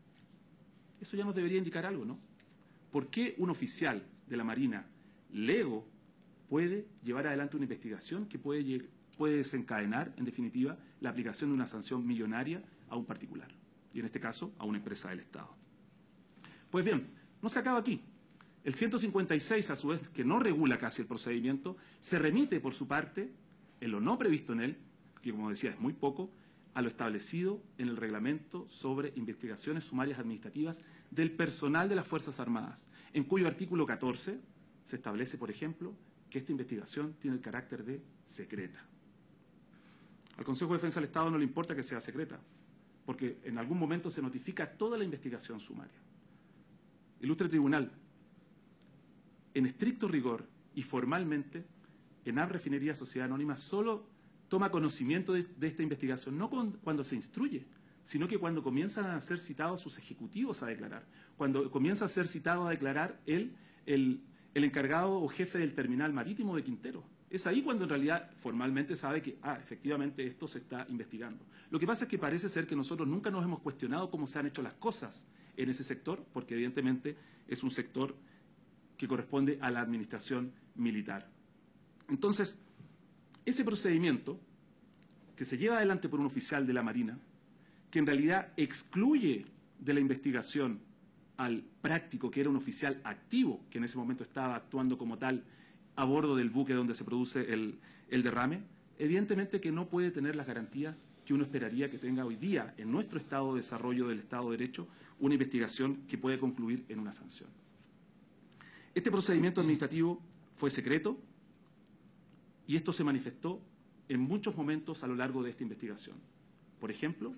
Eso ya nos debería indicar algo, ¿no? ¿Por qué un oficial de la Marina lego puede llevar adelante una investigación que puede desencadenar, en definitiva, la aplicación de una sanción millonaria a un particular, y en este caso a una empresa del Estado? Pues bien, no se acaba aquí. El 156, a su vez, que no regula casi el procedimiento, se remite, por su parte, en lo no previsto en él, que como decía es muy poco, a lo establecido en el reglamento sobre investigaciones sumarias administrativas del personal de las Fuerzas Armadas, en cuyo artículo 14 se establece, por ejemplo, que esta investigación tiene el carácter de secreta. Al Consejo de Defensa del Estado no le importa que sea secreta, porque en algún momento se notifica toda la investigación sumaria. Ilustre tribunal, en estricto rigor y formalmente, ENAP Refinería Sociedad Anónima solo toma conocimiento de esta investigación, no cuando se instruye, sino que cuando comienzan a ser citados sus ejecutivos a declarar, cuando comienza a ser citado a declarar el encargado o jefe del terminal marítimo de Quintero. Es ahí cuando en realidad formalmente sabe que, efectivamente esto se está investigando. Lo que pasa es que parece ser que nosotros nunca nos hemos cuestionado cómo se han hecho las cosas en ese sector, porque evidentemente es un sector que corresponde a la administración militar. Entonces, ese procedimiento que se lleva adelante por un oficial de la Marina, que en realidad excluye de la investigación al práctico, que era un oficial activo, que en ese momento estaba actuando como tal a bordo del buque donde se produce el derrame, evidentemente que no puede tener las garantías que uno esperaría que tenga hoy día en nuestro estado de desarrollo del Estado de Derecho una investigación que puede concluir en una sanción. Este procedimiento administrativo fue secreto y esto se manifestó en muchos momentos a lo largo de esta investigación. Por ejemplo,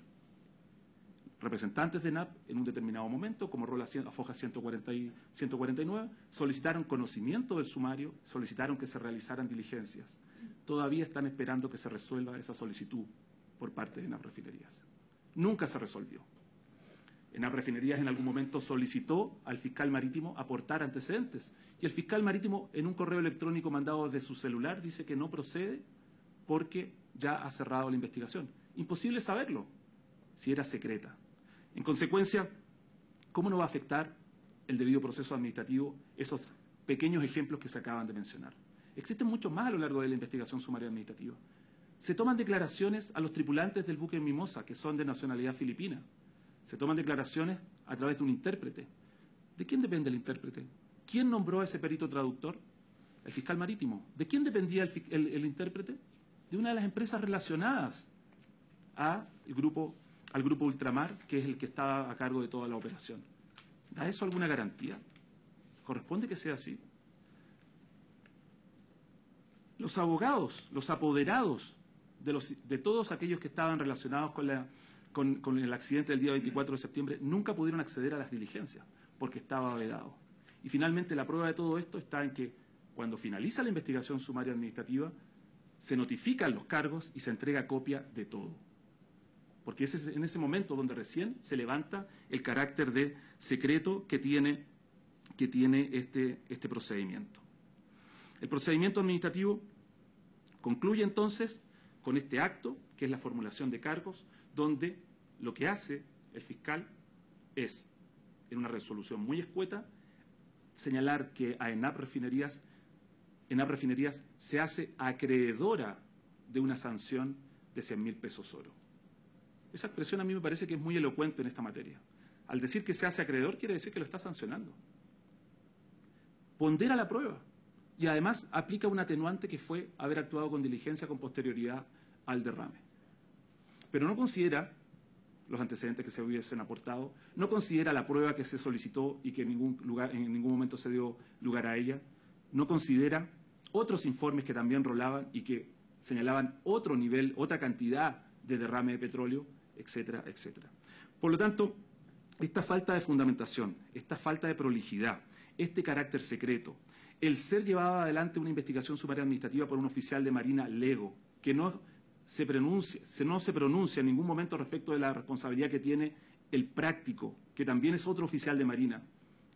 representantes de ENAP en un determinado momento, como rola a foja 140 y 149, solicitaron conocimiento del sumario, solicitaron que se realizaran diligencias. Todavía están esperando que se resuelva esa solicitud por parte de ENAP Refinerías. Nunca se resolvió. ENAP Refinerías en algún momento solicitó al fiscal marítimo aportar antecedentes y el fiscal marítimo en un correo electrónico mandado desde su celular dice que no procede porque ya ha cerrado la investigación. Imposible saberlo si era secreta. En consecuencia, ¿cómo no va a afectar el debido proceso administrativo esos pequeños ejemplos que se acaban de mencionar? Existen muchos más a lo largo de la investigación sumaria administrativa. Se toman declaraciones a los tripulantes del buque Mimosa, que son de nacionalidad filipina. Se toman declaraciones a través de un intérprete. ¿De quién depende el intérprete? ¿Quién nombró a ese perito traductor? El fiscal marítimo. ¿De quién dependía el intérprete? De una de las empresas relacionadas al grupo Ultramar, que es el que estaba a cargo de toda la operación. ¿Da eso alguna garantía? ¿Corresponde que sea así? Los abogados, los apoderados de todos aquellos que estaban relacionados con el accidente del día 24 de septiembre nunca pudieron acceder a las diligencias porque estaba vedado. Y finalmente la prueba de todo esto está en que cuando finaliza la investigación sumaria administrativa se notifican los cargos y se entrega copia de todo. Porque es en ese momento donde recién se levanta el carácter de secreto que tiene que tiene este procedimiento. El procedimiento administrativo concluye entonces con este acto, que es la formulación de cargos, donde lo que hace el fiscal es, en una resolución muy escueta, señalar que a ENAP Refinerías se hace acreedora de una sanción de 100.000 pesos oro. Esa expresión a mí me parece que es muy elocuente en esta materia. Al decir que se hace acreedor, quiere decir que lo está sancionando. Pondera la prueba y además aplica un atenuante que fue haber actuado con diligencia con posterioridad al derrame. Pero no considera los antecedentes que se hubiesen aportado, no considera la prueba que se solicitó y que en ningún momento se dio lugar a ella, no considera otros informes que también rolaban y que señalaban otro nivel, otra cantidad de derrame de petróleo, etcétera, etcétera. Por lo tanto, esta falta de fundamentación, esta falta de prolijidad, este carácter secreto, el ser llevada adelante una investigación sumaria administrativa por un oficial de Marina lego, que no se pronuncia en ningún momento respecto de la responsabilidad que tiene el práctico, que también es otro oficial de Marina,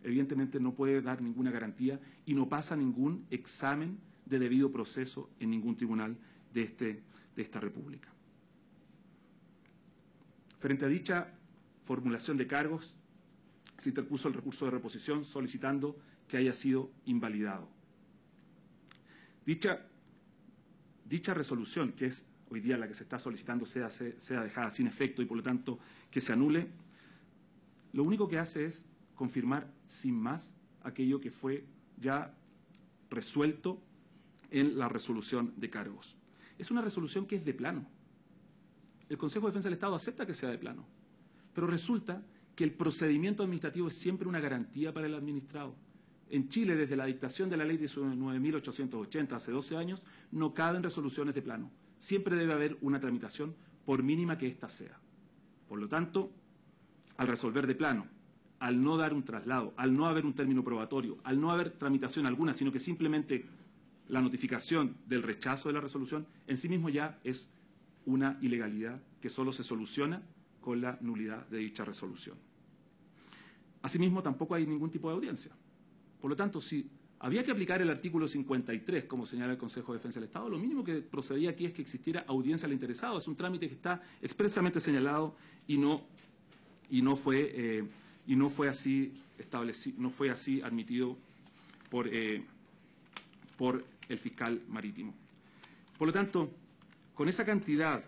evidentemente no puede dar ninguna garantía y no pasa ningún examen de debido proceso en ningún tribunal de esta República. Frente a dicha formulación de cargos, se interpuso el recurso de reposición solicitando que haya sido invalidado. Dicha resolución, que es hoy día la que se está solicitando, sea dejada sin efecto y por lo tanto que se anule, lo único que hace es confirmar sin más aquello que fue ya resuelto en la resolución de cargos. Es una resolución que es de plano. El Consejo de Defensa del Estado acepta que sea de plano, pero resulta que el procedimiento administrativo es siempre una garantía para el administrado. En Chile, desde la dictación de la Ley 19.880, hace 12 años, no caben resoluciones de plano. Siempre debe haber una tramitación, por mínima que ésta sea. Por lo tanto, al resolver de plano, al no dar un traslado, al no haber un término probatorio, al no haber tramitación alguna, sino que simplemente la notificación del rechazo de la resolución, en sí mismo ya es una ilegalidad que solo se soluciona con la nulidad de dicha resolución. Asimismo, tampoco hay ningún tipo de audiencia. Por lo tanto, si había que aplicar el artículo 53, como señala el Consejo de Defensa del Estado, lo mínimo que procedía aquí es que existiera audiencia al interesado. Es un trámite que está expresamente señalado y no fue así establecido, no fue así admitido por el fiscal marítimo. Por lo tanto, con esa cantidad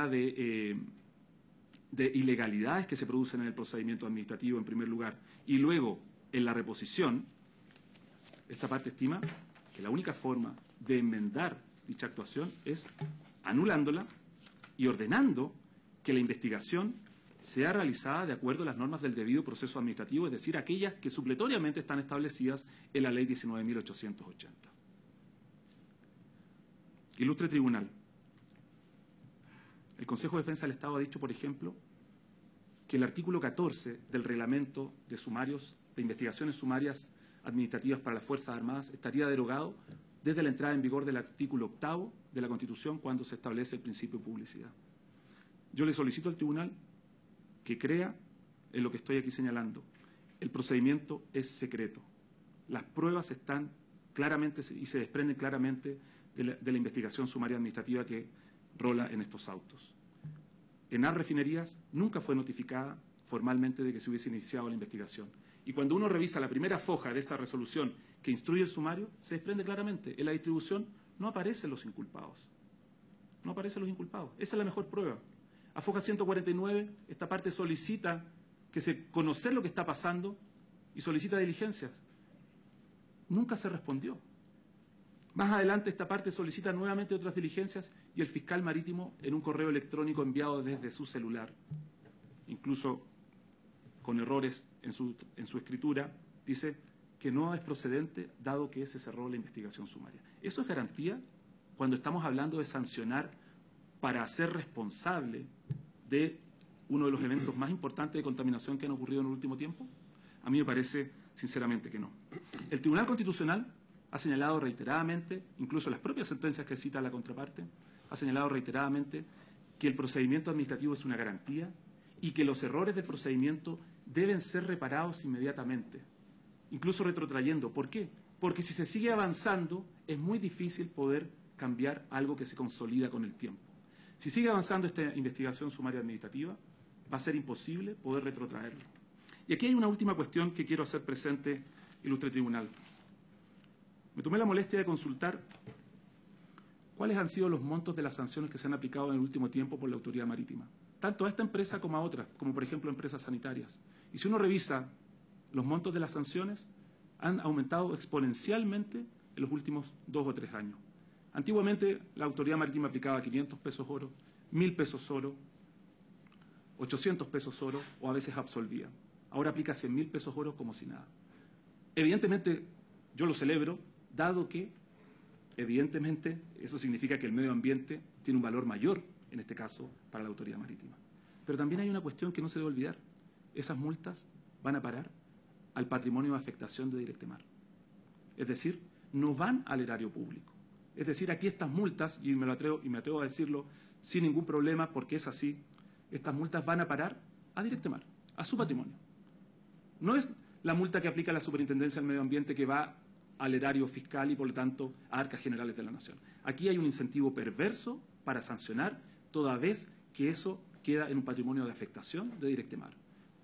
de ilegalidades que se producen en el procedimiento administrativo en primer lugar y luego en la reposición, esta parte estima que la única forma de enmendar dicha actuación es anulándola y ordenando que la investigación sea realizada de acuerdo a las normas del debido proceso administrativo, es decir, aquellas que supletoriamente están establecidas en la Ley 19.880. Ilustre Tribunal, el Consejo de Defensa del Estado ha dicho, por ejemplo, que el artículo 14 del Reglamento de investigaciones sumarias administrativas para las Fuerzas Armadas estaría derogado desde la entrada en vigor del artículo 8º de la Constitución cuando se establece el principio de publicidad. Yo le solicito al Tribunal que crea en lo que estoy aquí señalando. El procedimiento es secreto. Las pruebas están claramente y se desprenden claramente de la investigación sumaria administrativa que rola en estos autos. ENAP Refinerías nunca fue notificada formalmente de que se hubiese iniciado la investigación. Y cuando uno revisa la primera foja de esta resolución que instruye el sumario, se desprende claramente. En la distribución no aparecen los inculpados. No aparecen los inculpados. Esa es la mejor prueba. A foja 149, esta parte solicita conocer lo que está pasando y solicita diligencias. Nunca se respondió. Más adelante esta parte solicita nuevamente otras diligencias y el fiscal marítimo, en un correo electrónico enviado desde su celular, incluso con errores en su escritura, dice que no es procedente dado que se cerró la investigación sumaria. ¿Eso es garantía cuando estamos hablando de sancionar para hacer responsable de uno de los eventos más importantes de contaminación que han ocurrido en el último tiempo? A mí me parece sinceramente que no. El Tribunal Constitucional ha señalado reiteradamente, incluso las propias sentencias que cita la contraparte, ha señalado reiteradamente que el procedimiento administrativo es una garantía y que los errores del procedimiento deben ser reparados inmediatamente, incluso retrotrayendo. ¿Por qué? Porque si se sigue avanzando, es muy difícil poder cambiar algo que se consolida con el tiempo. Si sigue avanzando esta investigación sumaria administrativa, va a ser imposible poder retrotraerlo. Y aquí hay una última cuestión que quiero hacer presente, ilustre tribunal. Me tomé la molestia de consultar cuáles han sido los montos de las sanciones que se han aplicado en el último tiempo por la autoridad marítima, tanto a esta empresa como a otras, como por ejemplo empresas sanitarias. Y si uno revisa los montos de las sanciones, han aumentado exponencialmente en los últimos 2 o 3 años. Antiguamente la autoridad marítima aplicaba 500 pesos oro, 1000 pesos oro, 800 pesos oro o a veces absolvía. Ahora aplica 100.000 pesos oro como si nada. Evidentemente yo lo celebro, dado que evidentemente eso significa que el medio ambiente tiene un valor mayor, en este caso, para la autoridad marítima. Pero también hay una cuestión que no se debe olvidar. Esas multas van a parar al patrimonio de afectación de Directemar. Es decir, no van al erario público. Es decir, aquí estas multas, y me atrevo a decirlo sin ningún problema porque es así, estas multas van a parar a Directemar, a su patrimonio. No es la multa que aplica la Superintendencia del Medio Ambiente que va al erario fiscal y por lo tanto a arcas generales de la Nación. Aquí hay un incentivo perverso para sancionar toda vez que eso queda en un patrimonio de afectación de Directemar.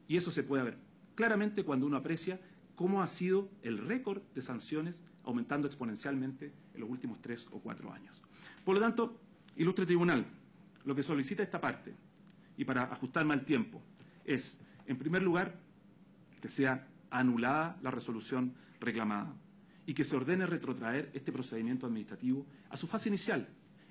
Y eso se puede ver claramente cuando uno aprecia cómo ha sido el récord de sanciones aumentando exponencialmente en los últimos 3 o 4 años. Por lo tanto, ilustre tribunal, lo que solicita esta parte, y para ajustarme al tiempo, es, en primer lugar, que sea anulada la resolución reclamada y que se ordene retrotraer este procedimiento administrativo a su fase inicial,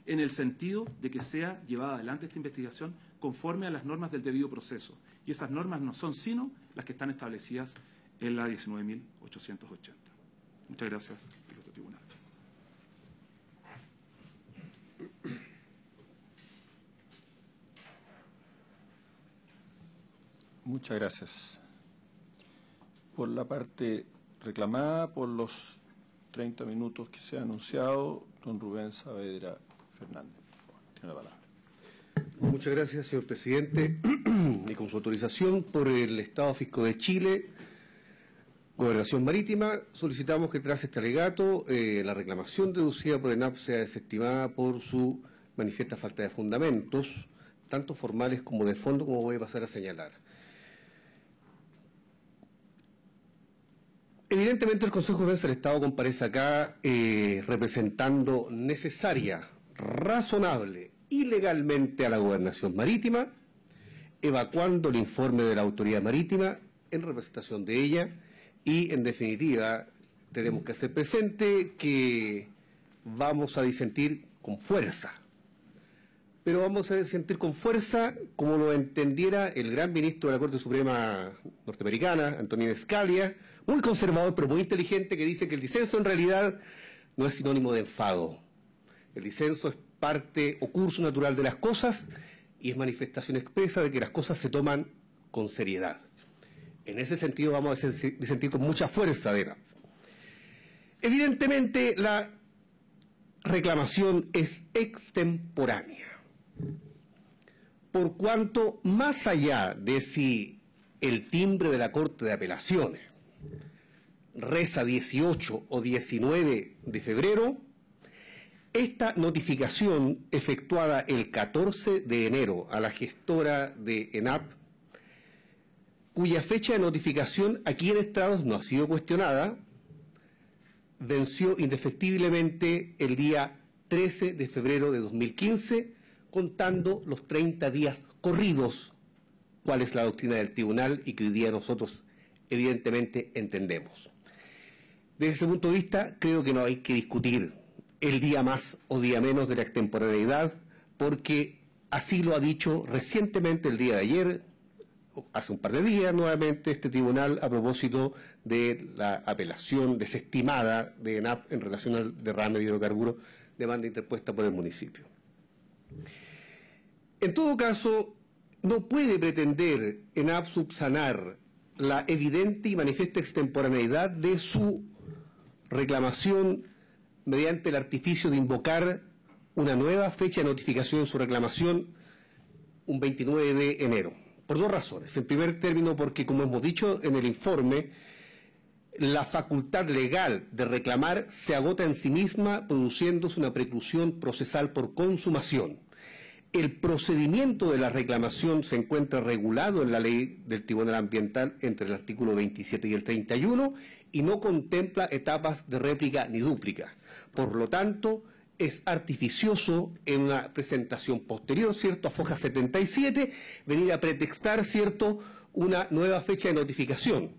en el sentido de que sea llevada adelante esta investigación conforme a las normas del debido proceso. Y esas normas no son sino las que están establecidas en la 19.880. Muchas gracias, ilustre tribunal. Muchas gracias. Por la parte reclamada, por los 30 minutos que se ha anunciado, don Rubén Saavedra Fernández. Tiene la palabra. Muchas gracias, señor presidente. Y con su autorización, por el Estado Fisco de Chile, Gobernación Marítima, solicitamos que tras este alegato la reclamación deducida por ENAP sea desestimada por su manifiesta falta de fundamentos, tanto formales como de fondo, como voy a pasar a señalar. Evidentemente el Consejo de Defensa del Estado comparece acá representando necesaria, razonable y legalmente a la Gobernación Marítima, evacuando el informe de la Autoridad Marítima en representación de ella y, en definitiva, tenemos que hacer presente que vamos a disentir con fuerza. Pero vamos a disentir con fuerza como lo entendiera el gran ministro de la Corte Suprema norteamericana, Antonin Scalia, muy conservador pero muy inteligente, que dice que el disenso en realidad no es sinónimo de enfado. El disenso es parte o curso natural de las cosas y es manifestación expresa de que las cosas se toman con seriedad. En ese sentido vamos a disentir con mucha fuerza de ENAP. Evidentemente la reclamación es extemporánea, por cuanto más allá de si el timbre de la Corte de Apelaciones reza 18 o 19 de febrero, esta notificación efectuada el 14 de enero a la gestora de ENAP, cuya fecha de notificación aquí en estrados no ha sido cuestionada, venció indefectiblemente el día 13 de febrero de 2015, contando los 30 días corridos, cuál es la doctrina del tribunal y que hoy día nosotros evidentemente entendemos. Desde ese punto de vista, creo que no hay que discutir el día más o día menos de la extemporaneidad, porque así lo ha dicho recientemente el día de ayer, hace un par de días nuevamente, este tribunal a propósito de la apelación desestimada de ENAP en relación al derrame de hidrocarburos, demanda interpuesta por el municipio. En todo caso, no puede pretender ENAP subsanar la evidente y manifiesta extemporaneidad de su reclamación mediante el artificio de invocar una nueva fecha de notificación de su reclamación, un 29 de enero. por dos razones. En primer término, porque, como hemos dicho en el informe, la facultad legal de reclamar se agota en sí misma, produciéndose una preclusión procesal por consumación. El procedimiento de la reclamación se encuentra regulado en la ley del Tribunal Ambiental entre el artículo 27 y el 31 y no contempla etapas de réplica ni dúplica. Por lo tanto, es artificioso en una presentación posterior, ¿cierto?, a foja 77, venir a pretextar, ¿cierto?, una nueva fecha de notificación.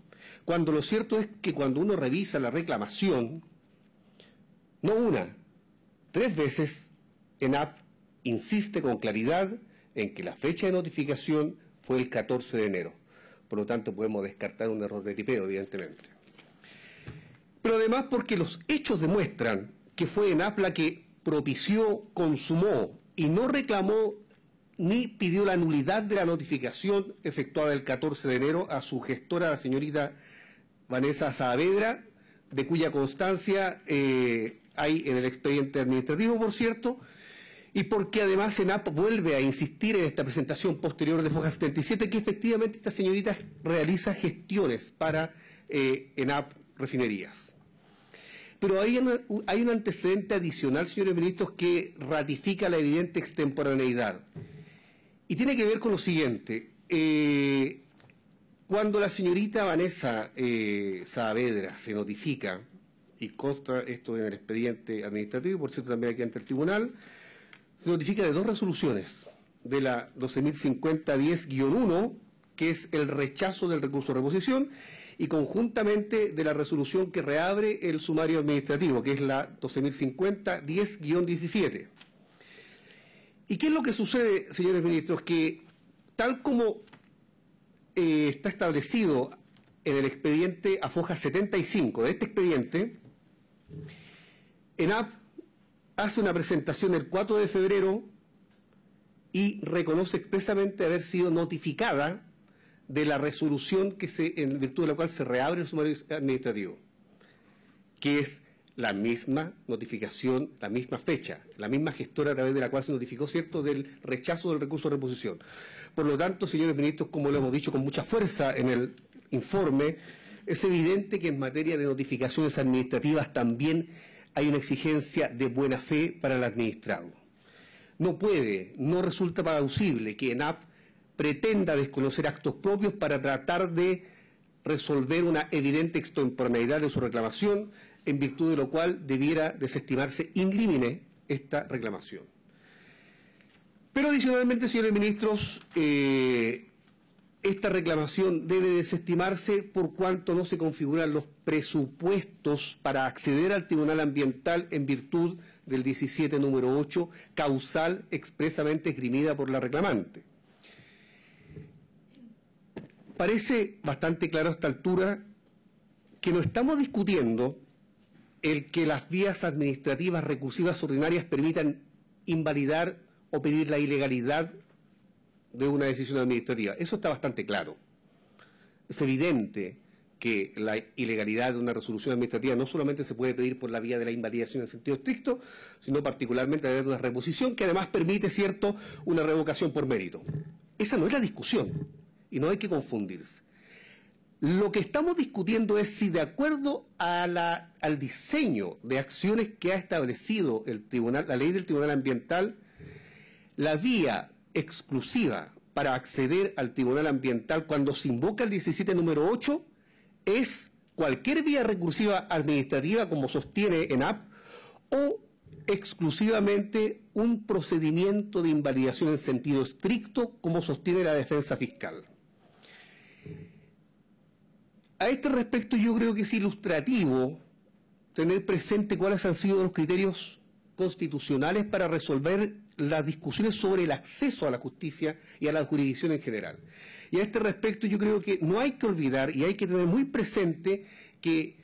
Cuando lo cierto es que cuando uno revisa la reclamación, no una, 3 veces, ENAP insiste con claridad en que la fecha de notificación fue el 14 de enero. Por lo tanto, podemos descartar un error de tipeo, evidentemente. Pero además porque los hechos demuestran que fue ENAP la que propició, consumó y no reclamó ni pidió la nulidad de la notificación efectuada el 14 de enero a su gestora, la señorita Vanessa Saavedra, de cuya constancia hay en el expediente administrativo, por cierto, y porque además ENAP vuelve a insistir en esta presentación posterior de foja 77 que efectivamente esta señorita realiza gestiones para ENAP Refinerías. Pero hay un antecedente adicional, señores ministros, que ratifica la evidente extemporaneidad. Y tiene que ver con lo siguiente. Cuando la señorita Vanessa Saavedra se notifica, y consta esto en el expediente administrativo, y por cierto también aquí ante el tribunal, se notifica de 2 resoluciones, de la 12.050-10-1, que es el rechazo del recurso de reposición, y conjuntamente de la resolución que reabre el sumario administrativo, que es la 12.050-10-17. ¿Y qué es lo que sucede, señores ministros? Que tal como está establecido en el expediente a foja 75 de este expediente, ENAP hace una presentación el 4 de febrero y reconoce expresamente haber sido notificada de la resolución en virtud de la cual se reabre el sumario administrativo, que es la misma notificación, la misma fecha, la misma gestora a través de la cual se notificó, ¿cierto?, del rechazo del recurso de reposición. Por lo tanto, señores ministros, como lo hemos dicho con mucha fuerza en el informe, es evidente que en materia de notificaciones administrativas también hay una exigencia de buena fe para el administrado. No resulta plausible que ENAP pretenda desconocer actos propios para tratar de resolver una evidente extemporaneidad de su reclamación, en virtud de lo cual debiera desestimarse in limine esta reclamación. Pero adicionalmente, señores ministros, esta reclamación debe desestimarse por cuanto no se configuran los presupuestos para acceder al Tribunal Ambiental en virtud del 17 número 8, causal expresamente esgrimida por la reclamante. Parece bastante claro a esta altura que no estamos discutiendo el que las vías administrativas recursivas ordinarias permitan invalidar o pedir la ilegalidad de una decisión administrativa. Eso está bastante claro. Es evidente que la ilegalidad de una resolución administrativa no solamente se puede pedir por la vía de la invalidación en sentido estricto, sino particularmente a través de una reposición que además permite, ¿cierto?, una revocación por mérito. Esa no es la discusión y no hay que confundirse. Lo que estamos discutiendo es si, de acuerdo a al diseño de acciones que ha establecido la ley del Tribunal Ambiental, la vía exclusiva para acceder al Tribunal Ambiental cuando se invoca el 17 número 8 es cualquier vía recursiva administrativa, como sostiene ENAP, o exclusivamente un procedimiento de invalidación en sentido estricto, como sostiene la defensa fiscal. A este respecto, yo creo que es ilustrativo tener presente cuáles han sido los criterios constitucionales para resolver las discusiones sobre el acceso a la justicia y a la jurisdicción en general. Y a este respecto yo creo que no hay que olvidar y hay que tener muy presente que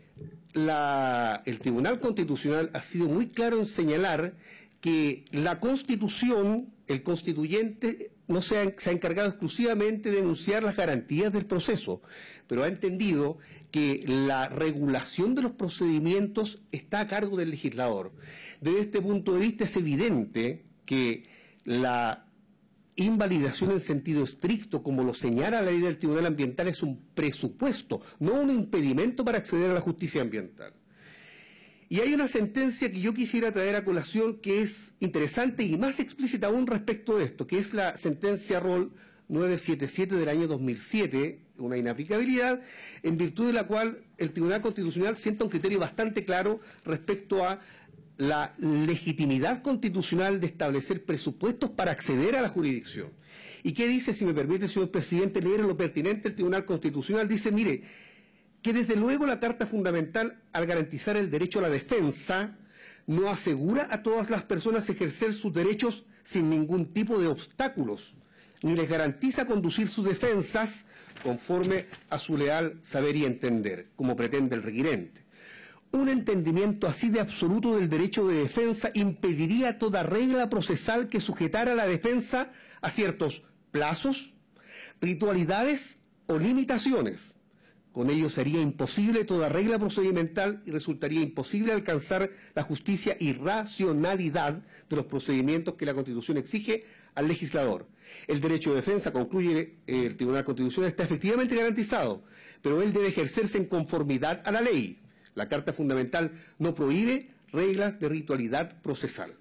el Tribunal Constitucional ha sido muy claro en señalar que la Constitución, el constituyente, no se ha encargado exclusivamente de enunciar las garantías del proceso, pero ha entendido que la regulación de los procedimientos está a cargo del legislador. Desde este punto de vista es evidente que la invalidación en sentido estricto, como lo señala la ley del Tribunal Ambiental, es un presupuesto, no un impedimento para acceder a la justicia ambiental. Y hay una sentencia que yo quisiera traer a colación que es interesante y más explícita aún respecto de esto, que es la sentencia Roll 977 del año 2007, una inaplicabilidad, en virtud de la cual el Tribunal Constitucional sienta un criterio bastante claro respecto a la legitimidad constitucional de establecer presupuestos para acceder a la jurisdicción. ¿Y qué dice, si me permite, señor presidente, leer lo pertinente el Tribunal Constitucional? Dice, mire, que desde luego la Carta Fundamental, al garantizar el derecho a la defensa, no asegura a todas las personas ejercer sus derechos sin ningún tipo de obstáculos, ni les garantiza conducir sus defensas conforme a su leal saber y entender, como pretende el requirente. Un entendimiento así de absoluto del derecho de defensa impediría toda regla procesal que sujetara la defensa a ciertos plazos, ritualidades o limitaciones. Con ello sería imposible toda regla procedimental y resultaría imposible alcanzar la justicia y racionalidad de los procedimientos que la Constitución exige al legislador. El derecho de defensa, concluye el Tribunal Constitucional, está efectivamente garantizado, pero él debe ejercerse en conformidad a la ley. La Carta Fundamental no prohíbe reglas de ritualidad procesal.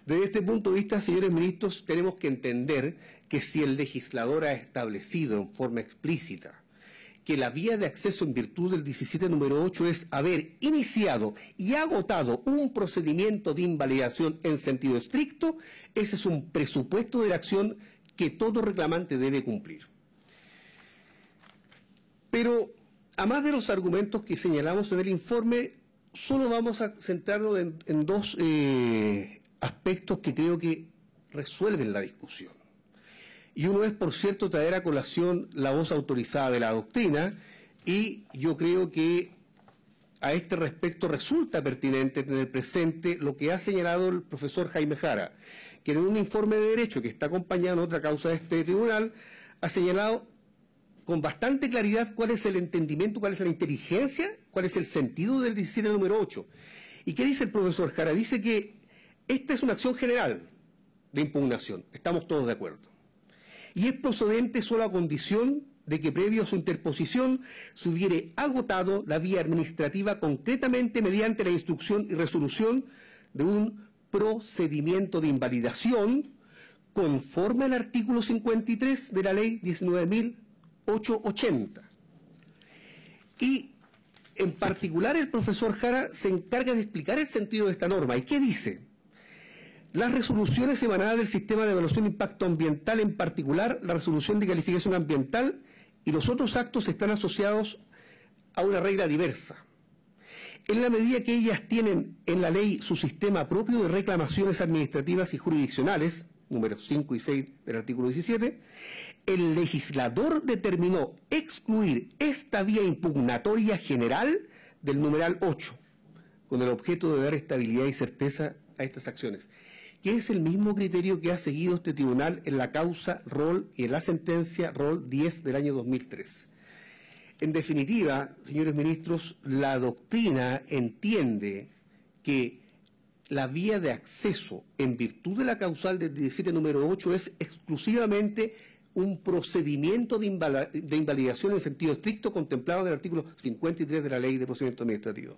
Desde este punto de vista, señores ministros, tenemos que entender que si el legislador ha establecido en forma explícita que la vía de acceso en virtud del 17 número 8 es haber iniciado y agotado un procedimiento de invalidación en sentido estricto, ese es un presupuesto de la acción que todo reclamante debe cumplir. Pero, a más de los argumentos que señalamos en el informe, solo vamos a centrarnos en dos aspectos que creo que resuelven la discusión. Y uno es, por cierto, traer a colación la voz autorizada de la doctrina, y yo creo que a este respecto resulta pertinente tener presente lo que ha señalado el profesor Jaime Jara, que en un informe de derecho que está acompañado en otra causa de este tribunal, ha señalado con bastante claridad cuál es el entendimiento, cuál es la inteligencia, cuál es el sentido del 17 número 8. ¿Y qué dice el profesor Jara? Dice que esta es una acción general de impugnación, estamos todos de acuerdo, y es procedente solo a condición de que previo a su interposición se hubiere agotado la vía administrativa concretamente mediante la instrucción y resolución de un procedimiento de invalidación conforme al artículo 53 de la ley 19.880. Y en particular el profesor Jara se encarga de explicar el sentido de esta norma. ¿Y qué dice? Las resoluciones emanadas del sistema de evaluación de impacto ambiental, en particular la resolución de calificación ambiental y los otros actos, están asociados a una regla diversa. En la medida que ellas tienen en la ley su sistema propio de reclamaciones administrativas y jurisdiccionales, números 5 y 6 del artículo 17, el legislador determinó excluir esta vía impugnatoria general del numeral 8, con el objeto de dar estabilidad y certeza a estas acciones, que es el mismo criterio que ha seguido este tribunal en la causa Roll y en la sentencia Roll 10 del año 2003. En definitiva, señores ministros, la doctrina entiende que la vía de acceso en virtud de la causal del 17 número 8 es exclusivamente un procedimiento de invalidación en sentido estricto contemplado en el artículo 53 de la Ley de Procedimiento Administrativo.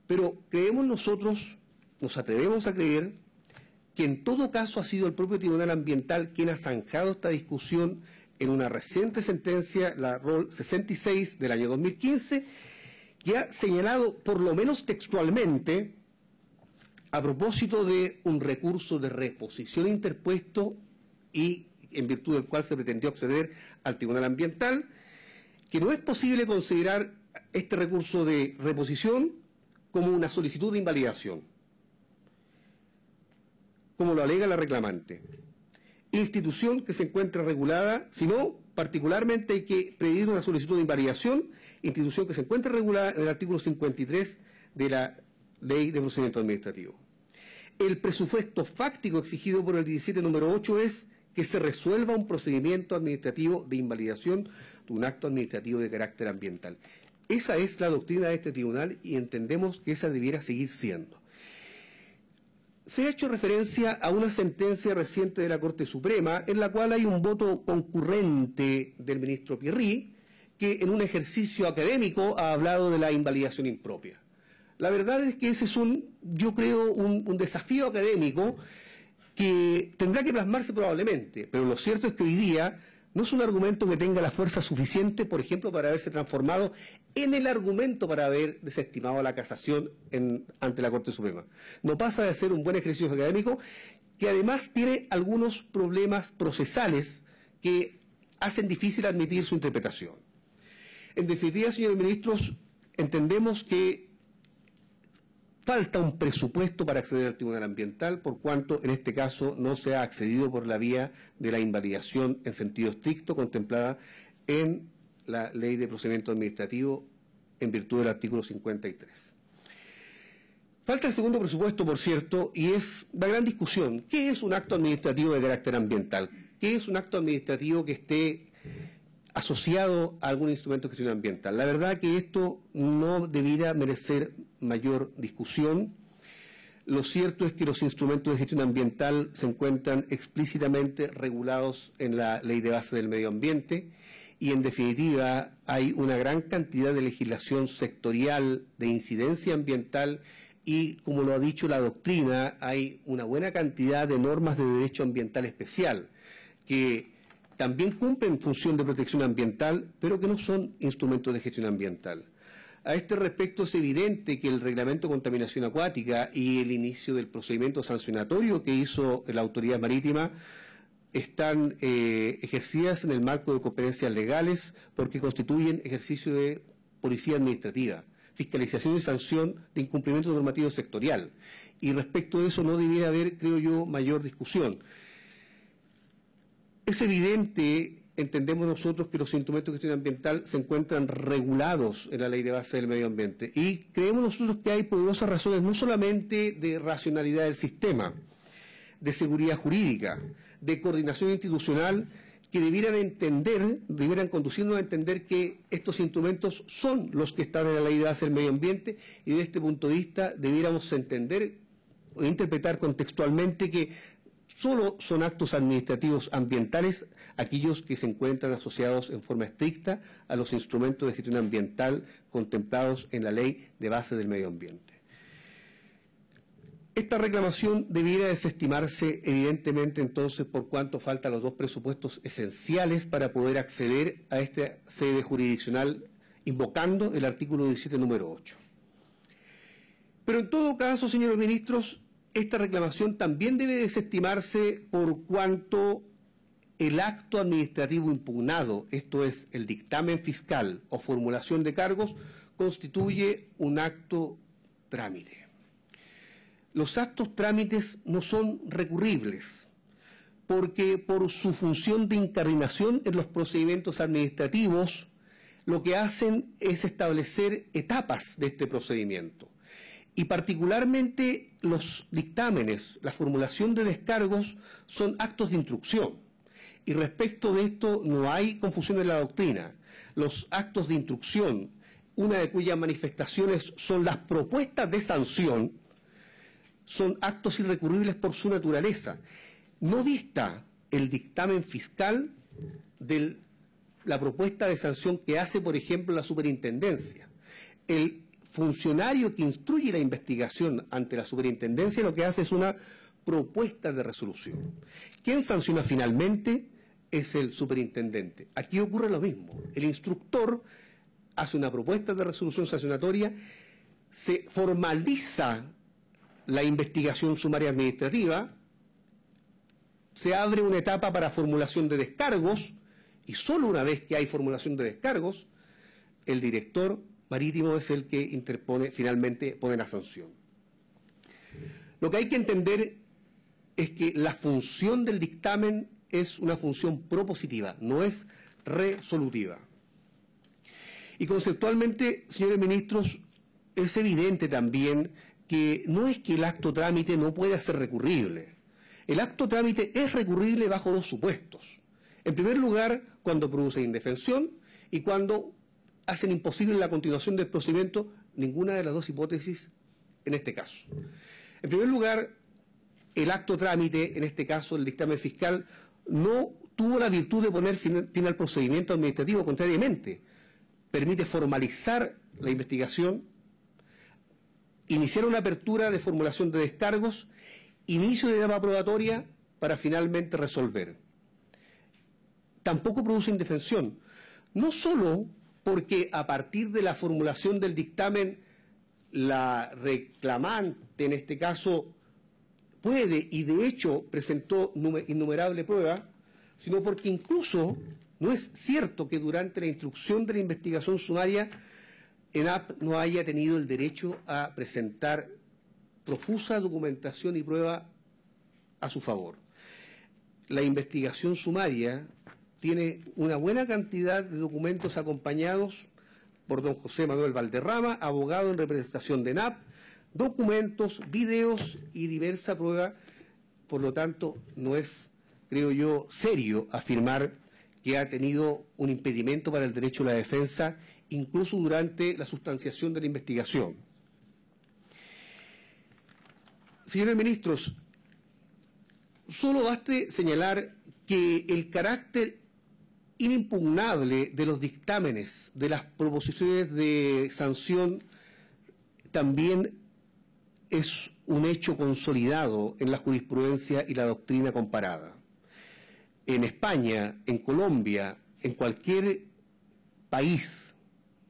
Pero creemos nosotros, nos atrevemos a creer, que en todo caso ha sido el propio Tribunal Ambiental quien ha zanjado esta discusión en una reciente sentencia, la Roll 66 del año 2015, que ha señalado, por lo menos textualmente, a propósito de un recurso de reposición interpuesto y en virtud del cual se pretendió acceder al Tribunal Ambiental, que no es posible considerar este recurso de reposición como una solicitud de invalidación, como lo alega la reclamante, institución que se encuentra regulada, sino particularmente hay que pedir una solicitud de invalidación, institución que se encuentra regulada en el artículo 53 de la Ley de Procedimiento Administrativo. El presupuesto fáctico exigido por el 17 número 8 es que se resuelva un procedimiento administrativo de invalidación de un acto administrativo de carácter ambiental. Esa es la doctrina de este tribunal y entendemos que esa debiera seguir siendo. se ha hecho referencia a una sentencia reciente de la Corte Suprema en la cual hay un voto concurrente del ministro Pierri, que en un ejercicio académico ha hablado de la invalidación impropia. La verdad es que ese es yo creo, un desafío académico que tendrá que plasmarse probablemente, pero lo cierto es que hoy día no es un argumento que tenga la fuerza suficiente, por ejemplo, para haberse transformado en el argumento para haber desestimado la casación ante la Corte Suprema. No pasa de ser un buen ejercicio académico que además tiene algunos problemas procesales que hacen difícil admitir su interpretación. En definitiva, señores ministros, entendemos que falta un presupuesto para acceder al Tribunal Ambiental, por cuanto en este caso no se ha accedido por la vía de la invalidación en sentido estricto contemplada en la Ley de Procedimiento Administrativo en virtud del artículo 53. Falta el segundo presupuesto, por cierto, y es la gran discusión. ¿Qué es un acto administrativo de carácter ambiental? ¿Qué es un acto administrativo que esté asociado a algún instrumento de gestión ambiental? La verdad que esto no debiera merecer mayor discusión. Lo cierto es que los instrumentos de gestión ambiental se encuentran explícitamente regulados en la Ley de Base del Medio Ambiente y, en definitiva, hay una gran cantidad de legislación sectorial de incidencia ambiental y, como lo ha dicho la doctrina, hay una buena cantidad de normas de derecho ambiental especial que también cumplen función de protección ambiental, pero que no son instrumentos de gestión ambiental. A este respecto es evidente que el Reglamento de Contaminación Acuática y el inicio del procedimiento sancionatorio que hizo la Autoridad Marítima están ejercidas en el marco de competencias legales porque constituyen ejercicio de policía administrativa, fiscalización y sanción de incumplimiento normativo sectorial. Y respecto a eso no debiera haber, creo yo, mayor discusión. Es evidente, entendemos nosotros, que los instrumentos de gestión ambiental se encuentran regulados en la Ley de Base del Medio Ambiente y creemos nosotros que hay poderosas razones no solamente de racionalidad del sistema, de seguridad jurídica, de coordinación institucional, que debieran conducirnos a entender que estos instrumentos son los que están en la Ley de Base del Medio Ambiente y desde este punto de vista debiéramos entender o interpretar contextualmente que solo son actos administrativos ambientales aquellos que se encuentran asociados en forma estricta a los instrumentos de gestión ambiental contemplados en la Ley de Base del Medio Ambiente. Esta reclamación debiera desestimarse evidentemente entonces por cuanto faltan los dos presupuestos esenciales para poder acceder a esta sede jurisdiccional invocando el artículo 17, número 8. Pero en todo caso, señores ministros, esta reclamación también debe desestimarse por cuanto el acto administrativo impugnado, esto es, el dictamen fiscal o formulación de cargos, constituye un acto trámite. Los actos trámites no son recurribles, porque por su función de incardinación en los procedimientos administrativos, lo que hacen es establecer etapas de este procedimiento. Y particularmente los dictámenes, la formulación de descargos, son actos de instrucción. Y respecto de esto no hay confusión en la doctrina. Los actos de instrucción, una de cuyas manifestaciones son las propuestas de sanción, son actos irrecurribles por su naturaleza. No dista el dictamen fiscal de la propuesta de sanción que hace, por ejemplo, la superintendencia. El funcionario que instruye la investigación ante la superintendencia lo que hace es una propuesta de resolución. ¿Quién sanciona finalmente? Es el superintendente. Aquí ocurre lo mismo. El instructor hace una propuesta de resolución sancionatoria, se formaliza la investigación sumaria administrativa, se abre una etapa para formulación de descargos y solo una vez que hay formulación de descargos, el director marítimo es el que interpone, finalmente pone la sanción. Lo que hay que entender es que la función del dictamen es una función propositiva, no es resolutiva. Y conceptualmente, señores ministros, es evidente también que no es que el acto trámite no pueda ser recurrible. El acto trámite es recurrible bajo dos supuestos. En primer lugar, cuando produce indefensión y cuando hacen imposible la continuación del procedimiento, ninguna de las dos hipótesis en este caso. En primer lugar, el acto trámite, en este caso el dictamen fiscal, no tuvo la virtud de poner fin al procedimiento administrativo, contrariamente, permite formalizar la investigación, iniciar una apertura de formulación de descargos, inicio de etapa probatoria para finalmente resolver. Tampoco produce indefensión, no solo porque a partir de la formulación del dictamen la reclamante, en este caso, puede y de hecho presentó innumerable prueba, sino porque incluso no es cierto que durante la instrucción de la investigación sumaria ENAP no haya tenido el derecho a presentar profusa documentación y prueba a su favor. La investigación sumaria tiene una buena cantidad de documentos acompañados por don José Manuel Valderrama, abogado en representación de ENAP, documentos, videos y diversa prueba. Por lo tanto, no es, creo yo, serio afirmar que ha tenido un impedimento para el derecho a la defensa, incluso durante la sustanciación de la investigación. Señores ministros, solo baste señalar que el carácter inimpugnable de los dictámenes de las proposiciones de sanción también es un hecho consolidado en la jurisprudencia y la doctrina comparada. En España, en Colombia, en cualquier país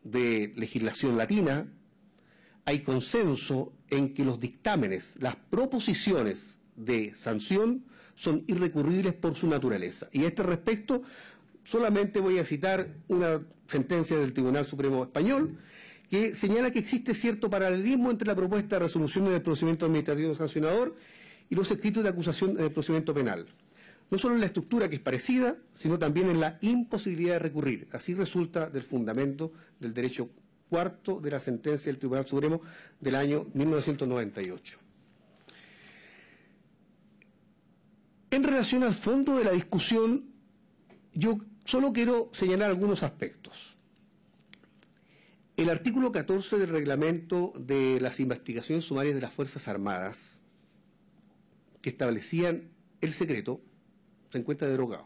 de legislación latina, hay consenso en que los dictámenes, las proposiciones de sanción son irrecurribles por su naturaleza. Y a este respecto, solamente voy a citar una sentencia del Tribunal Supremo Español que señala que existe cierto paralelismo entre la propuesta de resolución en el procedimiento administrativo sancionador y los escritos de acusación en el procedimiento penal. No solo en la estructura, que es parecida, sino también en la imposibilidad de recurrir. Así resulta del fundamento del derecho cuarto de la sentencia del Tribunal Supremo del año 1998. En relación al fondo de la discusión, yo solo quiero señalar algunos aspectos. El artículo 14 del reglamento de las investigaciones sumarias de las Fuerzas Armadas, que establecían el secreto, se encuentra derogado.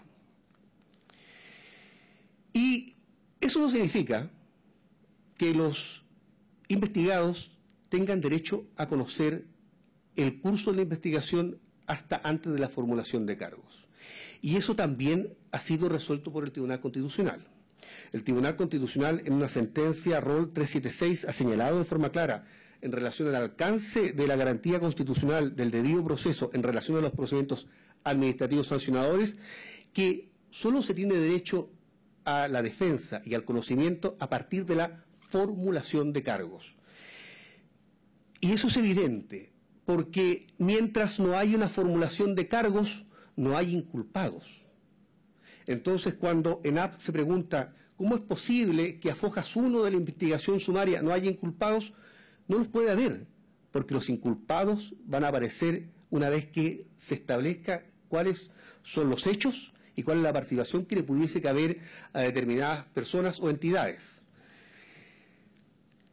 Y eso no significa que los investigados tengan derecho a conocer el curso de la investigación hasta antes de la formulación de cargos. Y eso también ha sido resuelto por el Tribunal Constitucional. El Tribunal Constitucional, en una sentencia ROL 376, ha señalado en forma clara, en relación al alcance de la garantía constitucional del debido proceso en relación a los procedimientos administrativos sancionadores, que solo se tiene derecho a la defensa y al conocimiento a partir de la formulación de cargos. Y eso es evidente, porque mientras no hay una formulación de cargos, no hay inculpados. Entonces, cuando ENAP se pregunta ¿cómo es posible que a fojas 1 de la investigación sumaria no haya inculpados? No los puede haber, porque los inculpados van a aparecer una vez que se establezca cuáles son los hechos y cuál es la participación que le pudiese caber a determinadas personas o entidades.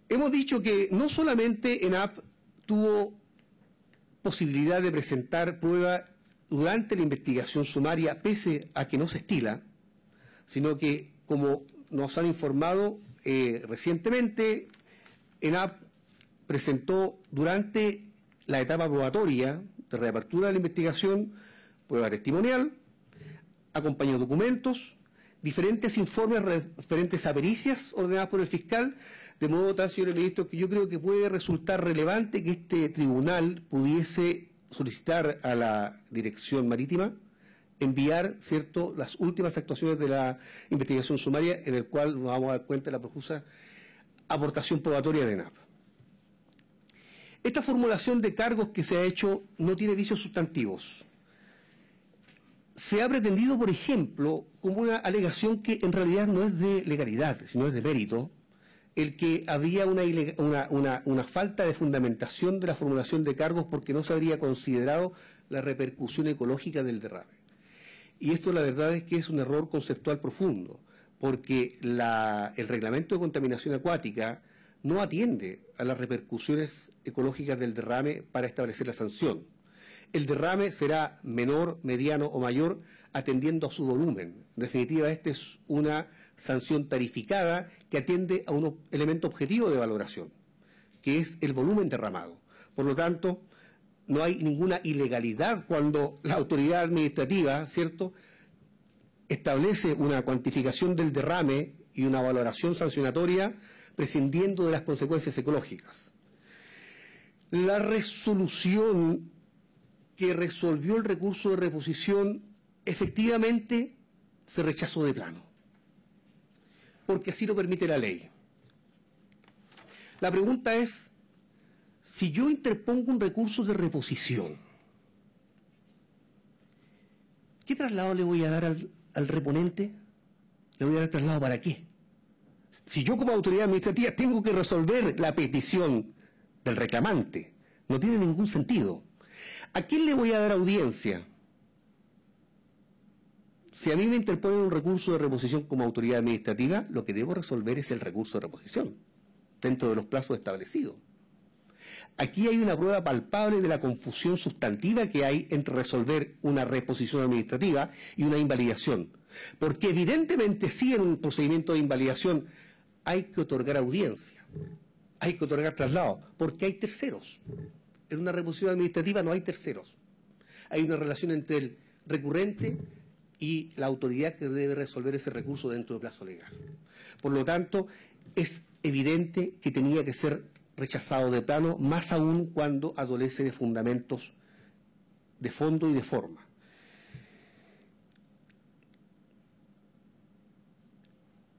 Hemos dicho que no solamente ENAP tuvo posibilidad de presentar prueba durante la investigación sumaria, pese a que no se estila, sino que, como nos han informado recientemente, ENAP presentó durante la etapa probatoria de reapertura de la investigación prueba testimonial, acompañó documentos, diferentes informes referentes a pericias ordenadas por el fiscal, de modo tal, señores ministros, que yo creo que puede resultar relevante que este tribunal pudiese solicitar a la Dirección Marítima enviar, ¿cierto?, las últimas actuaciones de la investigación sumaria, en el cual nos vamos a dar cuenta de la profusa aportación probatoria de ENAP. Esta formulación de cargos que se ha hecho no tiene vicios sustantivos. Se ha pretendido, por ejemplo, como una alegación que en realidad no es de legalidad, sino es de mérito, el que había una falta de fundamentación de la formulación de cargos porque no se habría considerado la repercusión ecológica del derrame. Y esto la verdad es que es un error conceptual profundo, porque el reglamento de contaminación acuática no atiende a las repercusiones ecológicas del derrame para establecer la sanción. el derrame será menor, mediano o mayor, atendiendo a su volumen. En definitiva, esta es una sanción tarificada que atiende a un elemento objetivo de valoración, que es el volumen derramado. Por lo tanto, no hay ninguna ilegalidad cuando la autoridad administrativa, ¿cierto?, establece una cuantificación del derrame y una valoración sancionatoria prescindiendo de las consecuencias ecológicas. La resolución que resolvió el recurso de reposición efectivamente se rechazó de plano, porque así lo permite la ley. La pregunta es, si yo interpongo un recurso de reposición, ¿qué traslado le voy a dar al reponente? ¿Le voy a dar traslado para qué? Si yo como autoridad administrativa tengo que resolver la petición del reclamante, no tiene ningún sentido. ¿A quién le voy a dar audiencia? Si a mí me interponen un recurso de reposición como autoridad administrativa, lo que debo resolver es el recurso de reposición, dentro de los plazos establecidos. Aquí hay una prueba palpable de la confusión sustantiva que hay entre resolver una reposición administrativa y una invalidación. Porque evidentemente sí en un procedimiento de invalidación hay que otorgar audiencia, hay que otorgar traslado, porque hay terceros. En una reposición administrativa no hay terceros. Hay una relación entre el recurrente y la autoridad que debe resolver ese recurso dentro del plazo legal. Por lo tanto, es evidente que tenía que ser rechazado de plano, más aún cuando adolece de fundamentos de fondo y de forma.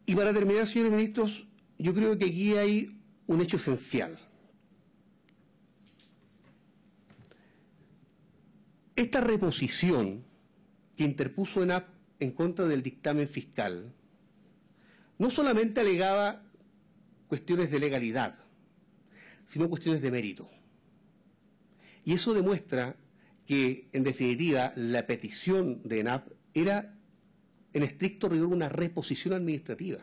Y para terminar, señores ministros, yo creo que aquí hay un hecho esencial. Esta reposición que interpuso ENAP en contra del dictamen fiscal no solamente alegaba cuestiones de legalidad, sino cuestiones de mérito. Y eso demuestra que, en definitiva, la petición de ENAP era, en estricto rigor, una reposición administrativa,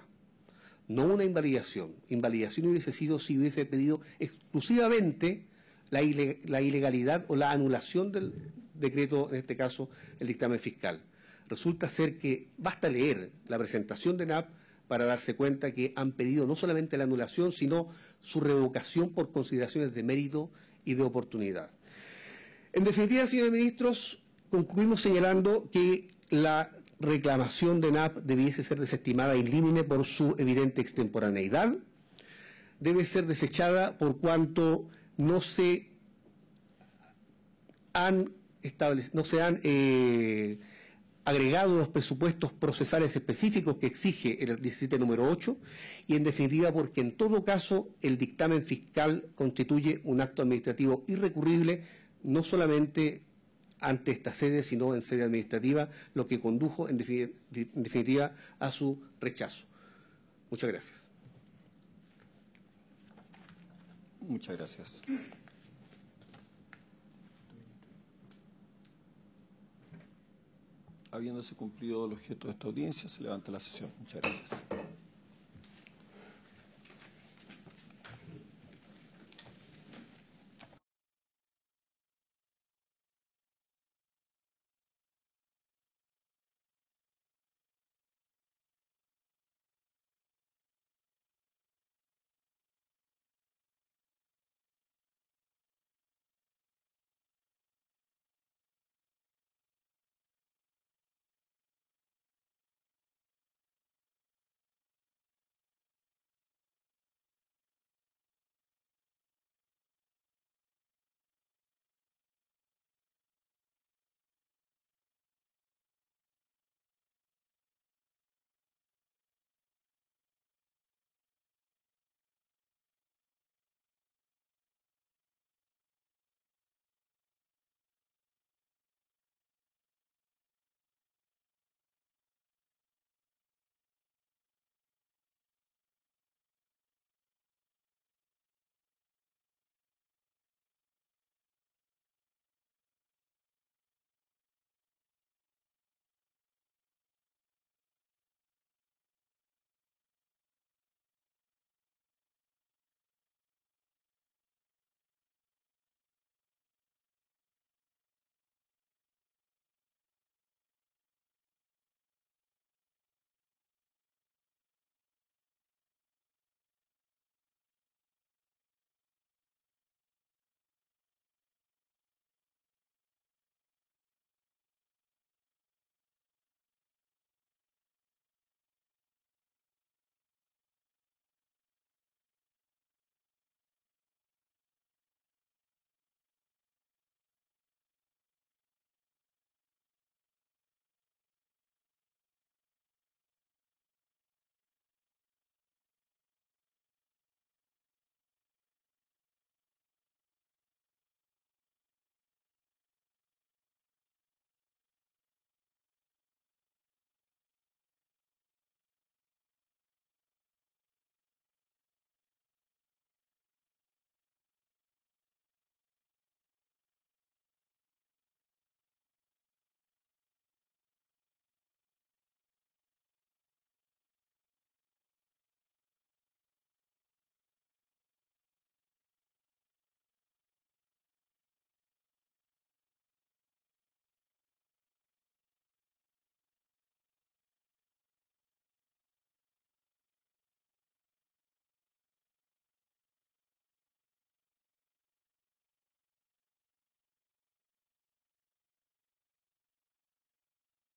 no una invalidación. Invalidación hubiese sido si hubiese pedido exclusivamente la ilegalidad o la anulación del decreto, en este caso, el dictamen fiscal. Resulta ser que basta leer la presentación de ENAP para darse cuenta que han pedido no solamente la anulación, sino su revocación por consideraciones de mérito y de oportunidad. En definitiva, señores ministros, concluimos señalando que la reclamación de ENAP debiese ser desestimada in limine por su evidente extemporaneidad, debe ser desechada por cuanto no se han agregado los presupuestos procesales específicos que exige el 17 número 8 y en definitiva porque en todo caso el dictamen fiscal constituye un acto administrativo irrecurrible no solamente ante esta sede sino en sede administrativa, lo que condujo en definitiva a su rechazo. Muchas gracias. Muchas gracias. Habiéndose cumplido el objeto de esta audiencia, se levanta la sesión. Muchas gracias.